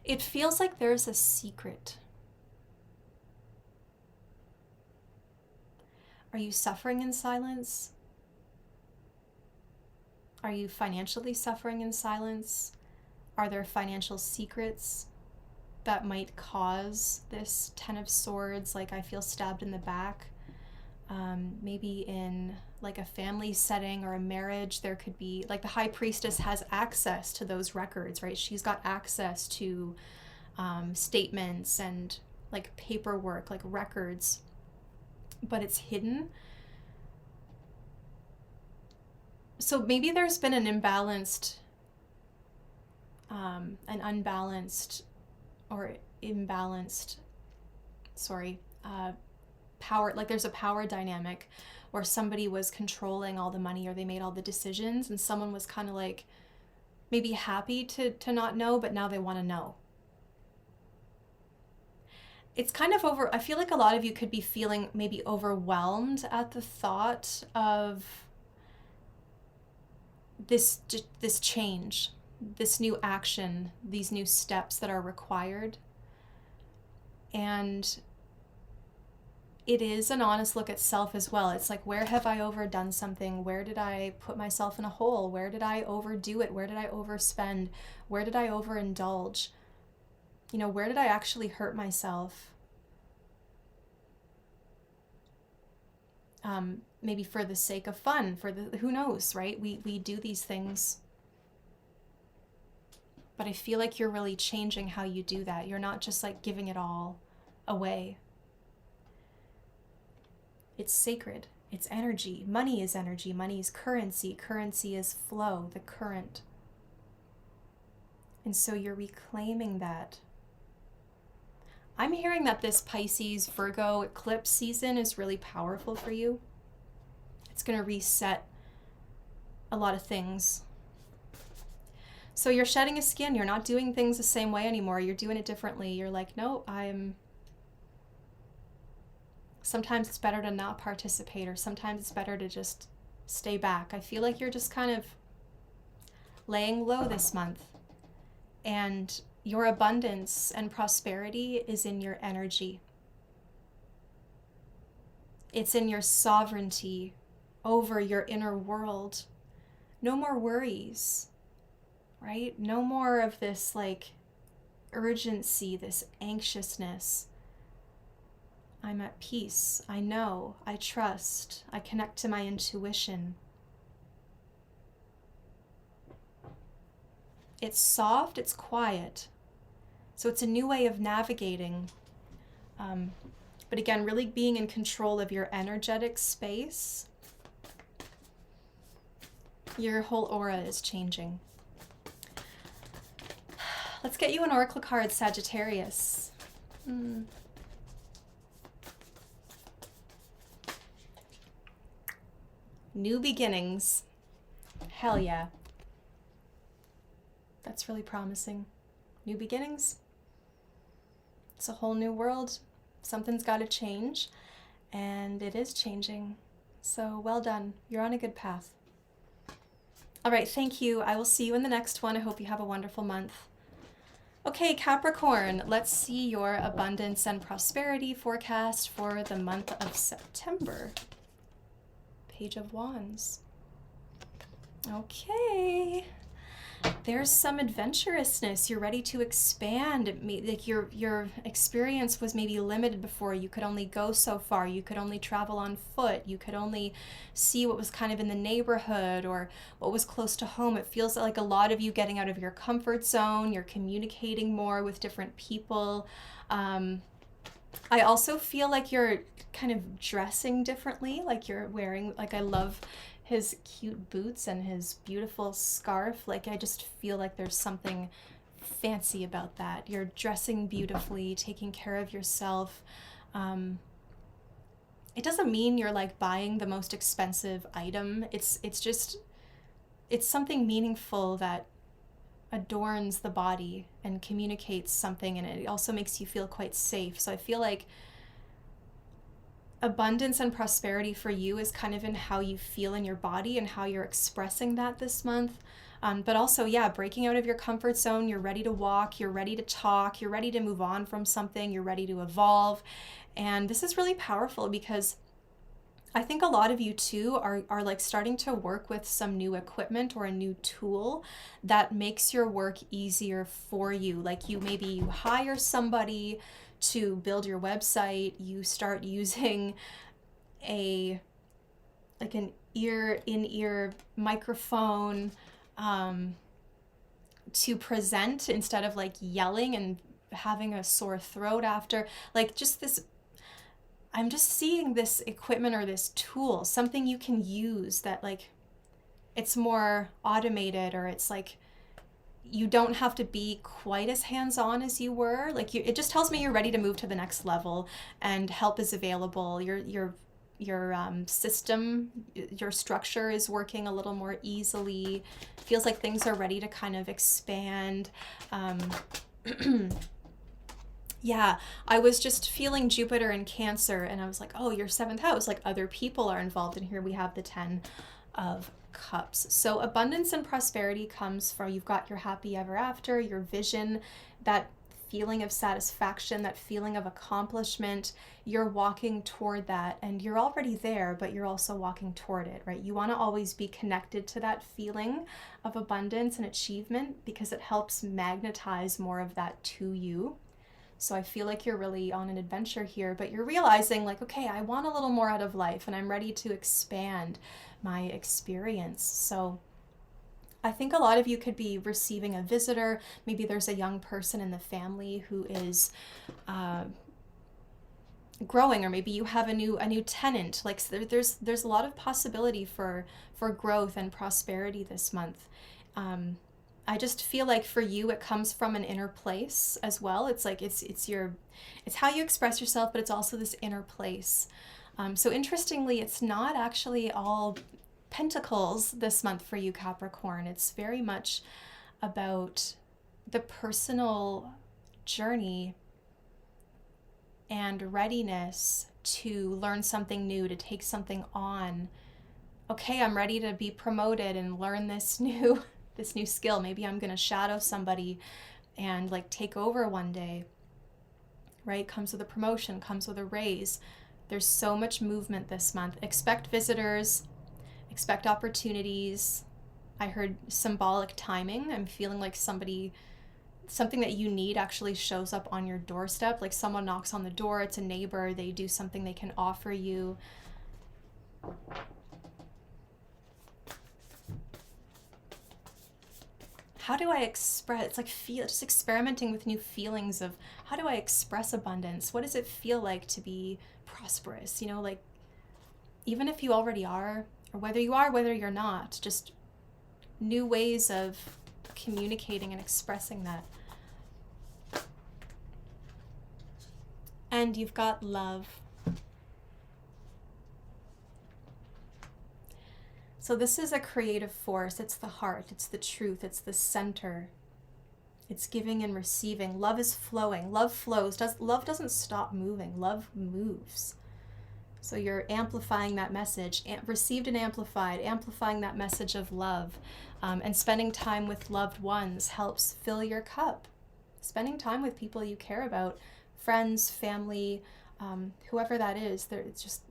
It feels like there's a secret. Are you suffering in silence? Are you financially suffering in silence? Are there financial secrets that might cause this Ten of Swords? Like, I feel stabbed in the back. Maybe in like a family setting or a marriage, there could be, like, the High Priestess has access to those records, right? She's got access to statements and like paperwork, like records, but it's hidden. So maybe there's been an unbalanced power, like there's a power dynamic where somebody was controlling all the money, or they made all the decisions, and someone was kind of like maybe happy to not know, but now they want to know. It's kind of I feel like a lot of you could be feeling maybe overwhelmed at the thought of this change, this new action, these new steps that are required. And it is an honest look at self as well. It's like, where have I overdone something? Where did I put myself in a hole? Where did I overdo it? Where did I overspend? Where did I overindulge? You know, where did I actually hurt myself? Maybe for the sake of fun, who knows, right? We do these things. But I feel like you're really changing how you do that. You're not just like giving it all away. It's sacred. It's energy. Money is energy. Money is currency. Currency is flow, the current. And so you're reclaiming that. I'm hearing that this Pisces, Virgo eclipse season is really powerful for you. It's going to reset a lot of things. So you're shedding a skin. You're not doing things the same way anymore. You're doing it differently. You're like, no, sometimes it's better to not participate, or sometimes it's better to just stay back. I feel like you're just kind of laying low this month. And your abundance and prosperity is in your energy. It's in your sovereignty over your inner world. No more worries, right? No more of this like urgency, this anxiousness. I'm at peace. I know. I trust. I connect to my intuition. It's soft. It's quiet. So it's a new way of navigating. But again, really being in control of your energetic space. Your whole aura is changing. Let's get you an oracle card, Sagittarius. New beginnings. Hell yeah. That's really promising. New beginnings. It's a whole new world. Something's got to change, and it is changing. So well done. You're on a good path. All right, thank you. I will see you in the next one. I hope you have a wonderful month. Okay, Capricorn, let's see your abundance and prosperity forecast for the month of September. Page of Wands. Okay. There's some adventurousness. You're ready to expand. Like your experience was maybe limited before. You could only go so far. You could only travel on foot. You could only see what was kind of in the neighborhood or what was close to home. It feels like a lot of you getting out of your comfort zone. You're communicating more with different people. I also feel like you're kind of dressing differently. Like you're wearing, like I love his cute boots and his beautiful scarf. Like I just feel like there's something fancy about that. You're dressing beautifully, taking care of yourself. It doesn't mean you're like buying the most expensive item. It's just, it's something meaningful that adorns the body and communicates something, and it also makes you feel quite safe. So I feel like abundance and prosperity for you is kind of in how you feel in your body and how you're expressing that this month. But also, yeah, breaking out of your comfort zone. You're ready to walk, you're ready to talk, you're ready to move on from something, you're ready to evolve. And this is really powerful because I think a lot of you too are like starting to work with some new equipment or a new tool that makes your work easier for you. Like you hire somebody to build your website, you start using an in-ear microphone to present instead of like yelling and having a sore throat after. Like just this, I'm just seeing this equipment or this tool, something you can use that like it's more automated, or it's like you don't have to be quite as hands-on as you were. Like it just tells me you're ready to move to the next level and help is available. Your system, your structure is working a little more easily. Feels like things are ready to kind of expand. Yeah, I was just feeling Jupiter in Cancer, and I was like, oh, your 7th house, like other people are involved in here. We have the 10 of Cups. So abundance and prosperity comes from, you've got your happy ever after, your vision, that feeling of satisfaction, that feeling of accomplishment. You're walking toward that, and you're already there, but you're also walking toward it, right? You want to always be connected to that feeling of abundance and achievement because it helps magnetize more of that to you. So I feel like you're really on an adventure here, but you're realizing like, okay, I want a little more out of life and I'm ready to expand my experience. So I think a lot of you could be receiving a visitor. Maybe there's a young person in the family who is growing, or maybe you have a new tenant. Like so there's a lot of possibility for growth and prosperity this month. I just feel like for you, it comes from an inner place as well. It's like, it's how you express yourself, but it's also this inner place. So interestingly, it's not actually all pentacles this month for you, Capricorn. It's very much about the personal journey and readiness to learn something new, to take something on. Okay, I'm ready to be promoted and learn this new skill. Maybe I'm going to shadow somebody and like take over one day, right? Comes with a promotion, comes with a raise. There's so much movement this month. Expect visitors, expect opportunities. I heard symbolic timing. I'm feeling like something that you need actually shows up on your doorstep. Like someone knocks on the door, it's a neighbor, they do something they can offer you. How do I express? It's like just experimenting with new feelings of how do I express abundance? What does it feel like to be prosperous? You know, like even if you already are, or whether you are, whether you're not, just new ways of communicating and expressing that. And you've got love. So this is a creative force. It's the heart, it's the truth, it's the center. It's giving and receiving. Love is flowing. Love flows. Love doesn't stop moving. Love moves. So you're amplifying that message, received and amplified, amplifying that message of love. And spending time with loved ones helps fill your cup. Spending time with people you care about, friends, family, whoever that is, it's just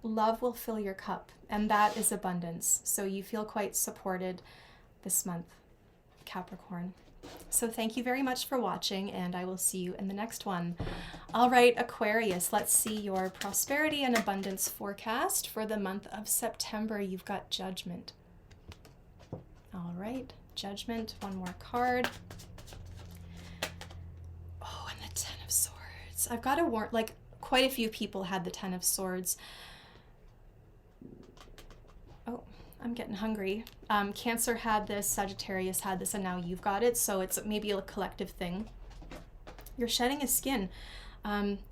love will fill your cup, and that is abundance. So you feel quite supported this month, Capricorn. So thank you very much for watching, and I will see you in the next one. All right, Aquarius, let's see your prosperity and abundance forecast for the month of September. You've got Judgment. All right, Judgment, one more card. Oh, and the Ten of Swords. I've got to warn, like, quite a few people had the Ten of Swords. Oh, I'm getting hungry. Cancer had this, Sagittarius had this, and now you've got it. So it's maybe a collective thing. You're shedding a skin.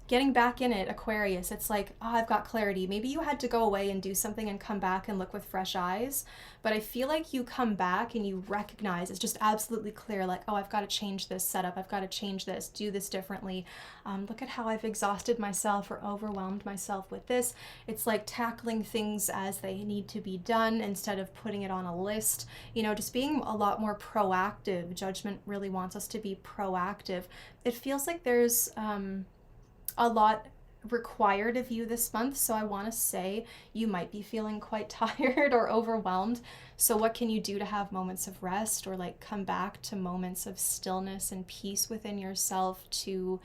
Getting back in it, Aquarius, it's like, oh, I've got clarity. Maybe you had to go away and do something and come back and look with fresh eyes. But I feel like you come back and you recognize it's just absolutely clear, like, oh, I've got to change this setup. I've got to change this, do this differently. Look at how I've exhausted myself or overwhelmed myself with this. It's like tackling things as they need to be done instead of putting it on a list. You know, just being a lot more proactive. Judgment really wants us to be proactive. It feels like there's a lot required of you this month, so I want to say you might be feeling quite tired or overwhelmed. So what can you do to have moments of rest, or like come back to moments of stillness and peace within yourself to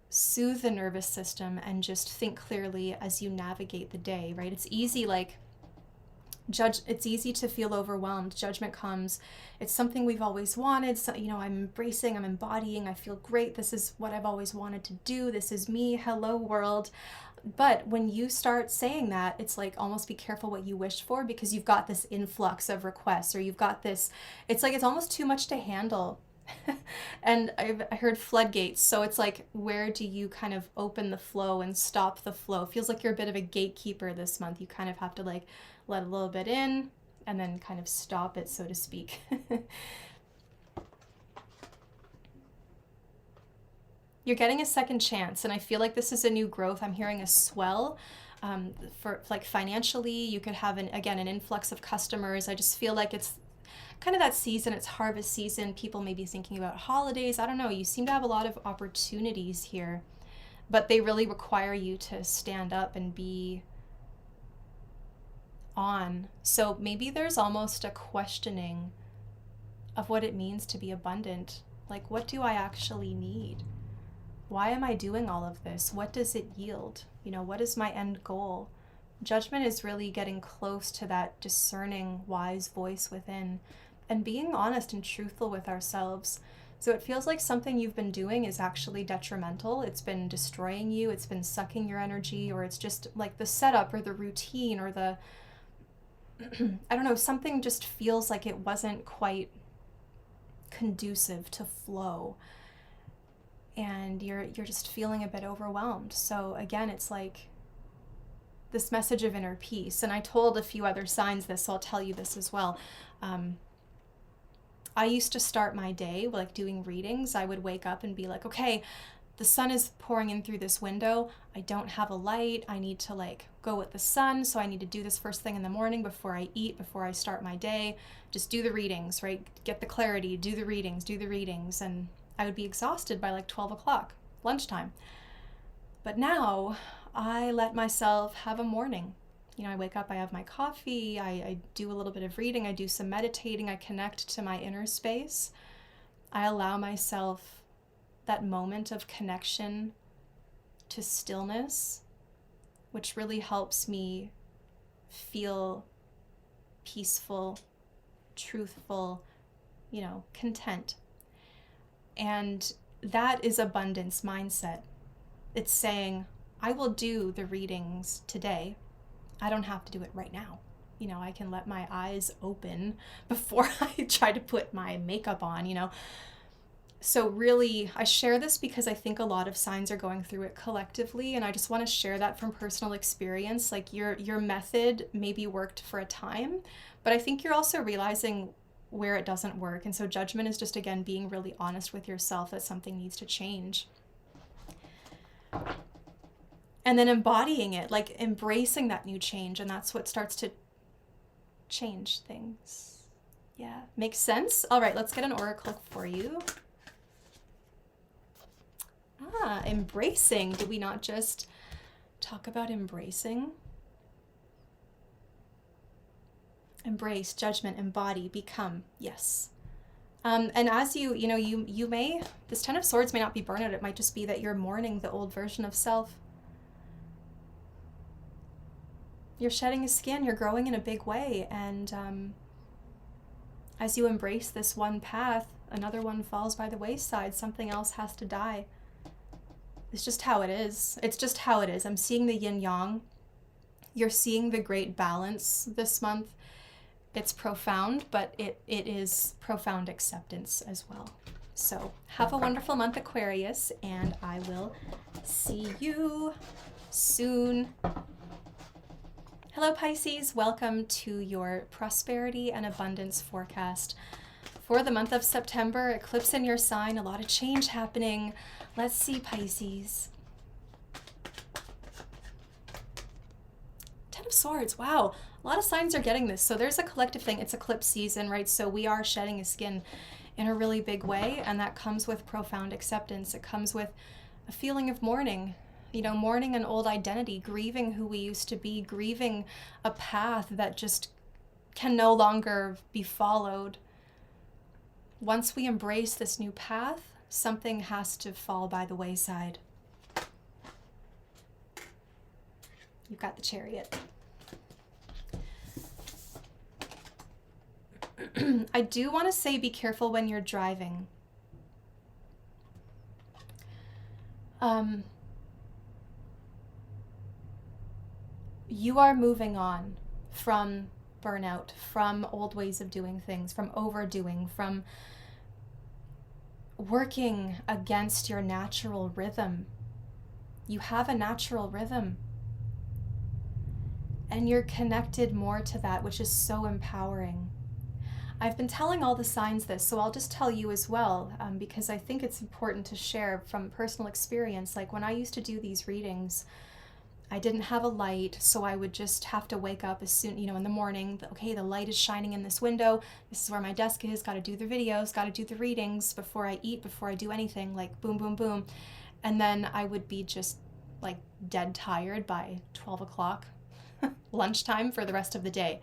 soothe the nervous system and just think clearly as you navigate the day, right? It's easy, like it's easy to feel overwhelmed. Judgment comes, it's something we've always wanted. So, you know, I'm embracing, I'm embodying, I feel great. This is what I've always wanted to do. This is me. Hello, world. But when you start saying that, it's like almost be careful what you wish for, because you've got this influx of requests, or you've got this, it's like it's almost too much to handle. And I heard floodgates. So it's like, where do you kind of open the flow and stop the flow? It feels like you're a bit of a gatekeeper this month. You kind of have to like let a little bit in and then kind of stop it, so to speak. You're getting a second chance, and I feel like this is a new growth. I'm hearing a swell. For like financially, you could have an influx of customers. I just feel like it's kind of that season, it's harvest season. People may be thinking about holidays. I don't know. You seem to have a lot of opportunities here, but they really require you to stand up and be on. So maybe there's almost a questioning of what it means to be abundant. Like, what do I actually need? Why am I doing all of this? What does it yield? You know, what is my end goal? Judgment is really getting close to that discerning, wise voice within, and being honest and truthful with ourselves. So it feels like something you've been doing is actually detrimental. It's been destroying you. It's been sucking your energy, or it's just like the setup or the routine or the, I don't know, something just feels like it wasn't quite conducive to flow. And you're just feeling a bit overwhelmed. So again, it's like this message of inner peace. And I told a few other signs this, so I'll tell you this as well. I used to start my day like doing readings. I would wake up and be like, okay, the sun is pouring in through this window. I don't have a light. I need to like go with the sun. So I need to do this first thing in the morning before I eat, before I start my day. Just do the readings, right? Get the clarity, do the readings. And I would be exhausted by like 12 o'clock, lunchtime. But now I let myself have a morning. You know, I wake up, I have my coffee, I do a little bit of reading, I do some meditating, I connect to my inner space. I allow myself that moment of connection to stillness, which really helps me feel peaceful, truthful, content. And that is abundance mindset. It's saying, I will do the readings today. I don't have to do it right now. I can let my eyes open before I try to put my makeup on, So really, I share this because I think a lot of signs are going through it collectively, and I just want to share that from personal experience. Like your method maybe worked for a time, but I think you're also realizing where it doesn't work. And so judgment is just, again, being really honest with yourself that something needs to change. And then embodying it, like embracing that new change, and that's what starts to change things. Yeah, makes sense? All right, let's get an oracle for you. Embracing. Did we not just talk about embracing? Embrace, judgment, embody, become. Yes. And as you may, this Ten of Swords may not be burnout. It might just be that you're mourning the old version of self. You're shedding a skin, you're growing in a big way. And as you embrace this one path, another one falls by the wayside. Something else has to die. It's just how it is. It's just how it is. I'm seeing the yin yang. You're seeing the great balance this month. It's profound, but it is profound acceptance as well. So have a wonderful month, Aquarius, and I will see you soon. Hello, Pisces. Welcome to your prosperity and abundance forecast for the month of September. Eclipse in your sign, a lot of change happening. Let's see, Pisces. Ten of Swords. Wow. A lot of signs are getting this. So there's a collective thing. It's eclipse season, right? So we are shedding a skin in a really big way, and that comes with profound acceptance. It comes with a feeling of mourning, mourning an old identity, grieving who we used to be, grieving a path that just can no longer be followed. Once we embrace this new path, something has to fall by the wayside. You've got the Chariot. I do want to say be careful when you're driving. You are moving on from burnout, from old ways of doing things, from overdoing, from working against your natural rhythm. You have a natural rhythm, and you're connected more to that, which is so empowering. I've been telling all the signs this, so I'll just tell you as well, because I think it's important to share from personal experience. Like when I used to do these readings, I didn't have a light, so I would just have to wake up as soon, in the morning. Okay, the light is shining in this window. This is where my desk is. Got to do the videos, got to do the readings before I eat, before I do anything, like boom, boom, boom. And then I would be just like dead tired by 12 o'clock, lunchtime for the rest of the day.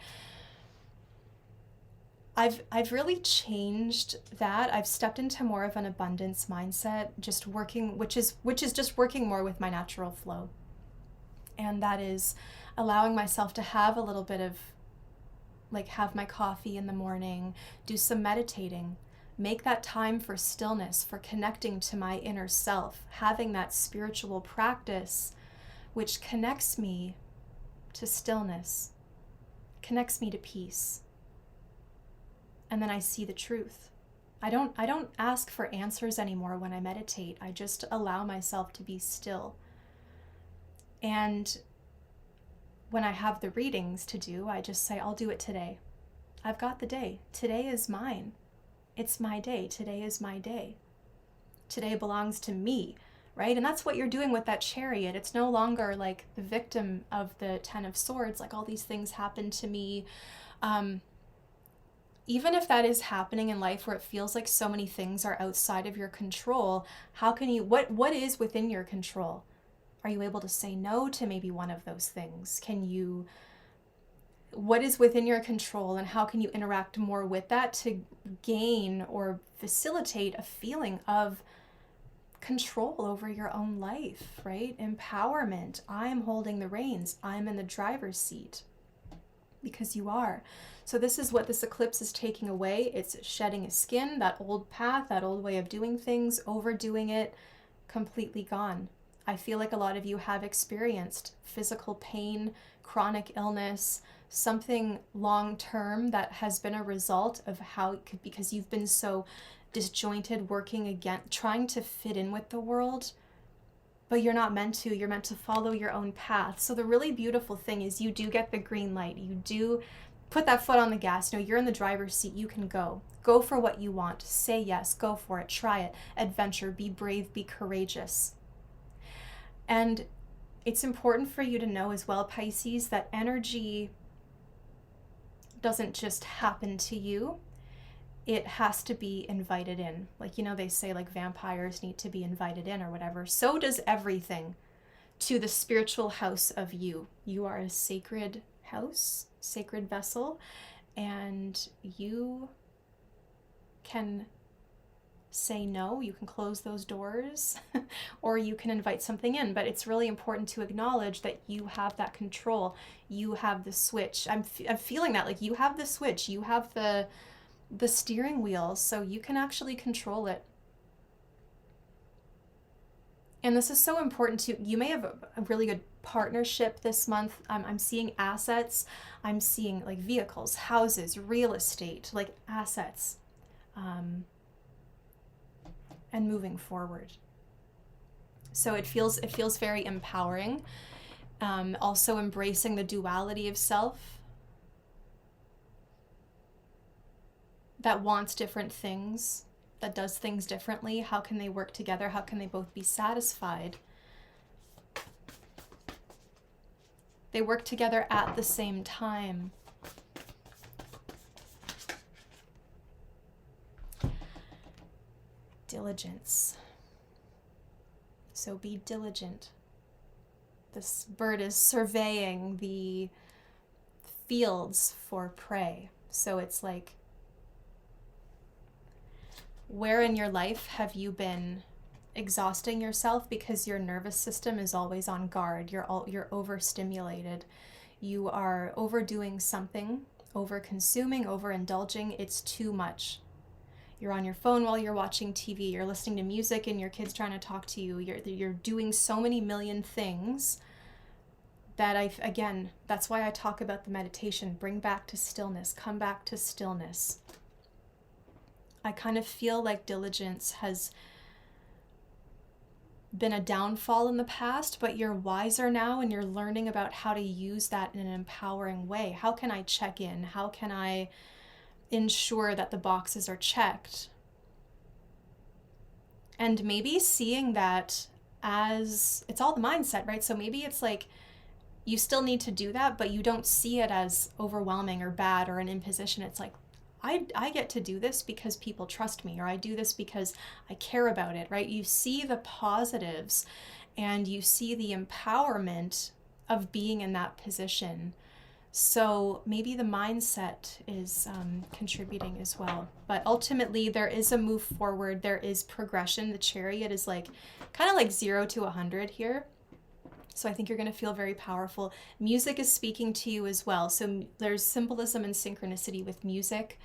I've really changed that. I've stepped into more of an abundance mindset, just working, which is just working more with my natural flow. And that is allowing myself to have a little bit of, have my coffee in the morning, do some meditating, make that time for stillness, for connecting to my inner self, having that spiritual practice, which connects me to stillness, connects me to peace. And then I see the truth. I don't ask for answers anymore when I meditate. I just allow myself to be still. And when I have the readings to do, I just say, I'll do it today. I've got the day. Today is mine. It's my day. Today is my day. Today belongs to me, right? And that's what you're doing with that Chariot. It's no longer like the victim of the Ten of Swords, like all these things happened to me. Even if that is happening in life where it feels like so many things are outside of your control, how can you, what is within your control? Are you able to say no to maybe one of those things? Can you what is within your control and how can you interact more with that to gain or facilitate a feeling of control over your own life, right? Empowerment. I'm holding the reins. I'm in the driver's seat, because you are. So this is what this eclipse is taking away. It's shedding a skin, that old path, that old way of doing things, overdoing it, completely gone. I feel like a lot of you have experienced physical pain, chronic illness, something long-term that has been a result of how it could, because you've been so disjointed, working again, trying to fit in with the world, but you're not meant to. You're meant to follow your own path. So the really beautiful thing is you do get the green light. You do put that foot on the gas. You know, you're in the driver's seat. You can go. Go for what you want. Say yes. Go for it. Try it. Adventure. Be brave. Be courageous. And it's important for you to know as well, Pisces, that energy doesn't just happen to you. It has to be invited in. Like, you know, they say like vampires need to be invited in or whatever. So does everything to the spiritual house of you. You are a sacred house, sacred vessel, and you can say no, you can close those doors, or you can invite something in. But it's really important to acknowledge that you have that control. You have the switch. I'm feeling that, like, you have the switch. You have the steering wheel, so you can actually control it. And this is so important too. You may have a really good partnership this month. I'm seeing assets. I'm seeing like vehicles, houses, real estate, like assets, and moving forward. So it feels very empowering. Also embracing the duality of self, that wants different things, that does things differently. How can they work together? How can they both be satisfied? They work together at the same time. Diligence. So be diligent. This bird is surveying the fields for prey. So it's like, where in your life have you been exhausting yourself because your nervous system is always on guard? You're overstimulated. You are overdoing something, over-consuming, overindulging. It's too much. You're on your phone while you're watching TV. You're listening to music and your kid's trying to talk to you. You're doing so many million things that again, that's why I talk about the meditation. Bring back to stillness. Come back to stillness. I kind of feel like diligence has been a downfall in the past, but you're wiser now and you're learning about how to use that in an empowering way. How can I check in? How can I ensure that the boxes are checked? And maybe seeing that as, it's all the mindset, right? So maybe it's like you still need to do that, but you don't see it as overwhelming or bad or an imposition. It's like, I get to do this because people trust me, or I do this because I care about it, right? You see the positives and you see the empowerment of being in that position. So maybe the mindset is contributing as well. But ultimately, there is a move forward. There is progression. The chariot is like kind of like 0 to 100 here. So I think you're going to feel very powerful. Music is speaking to you as well. So there's symbolism and synchronicity with music.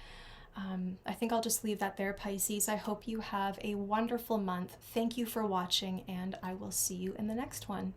I think I'll just leave that there, Pisces. I hope you have a wonderful month. Thank you for watching, and I will see you in the next one.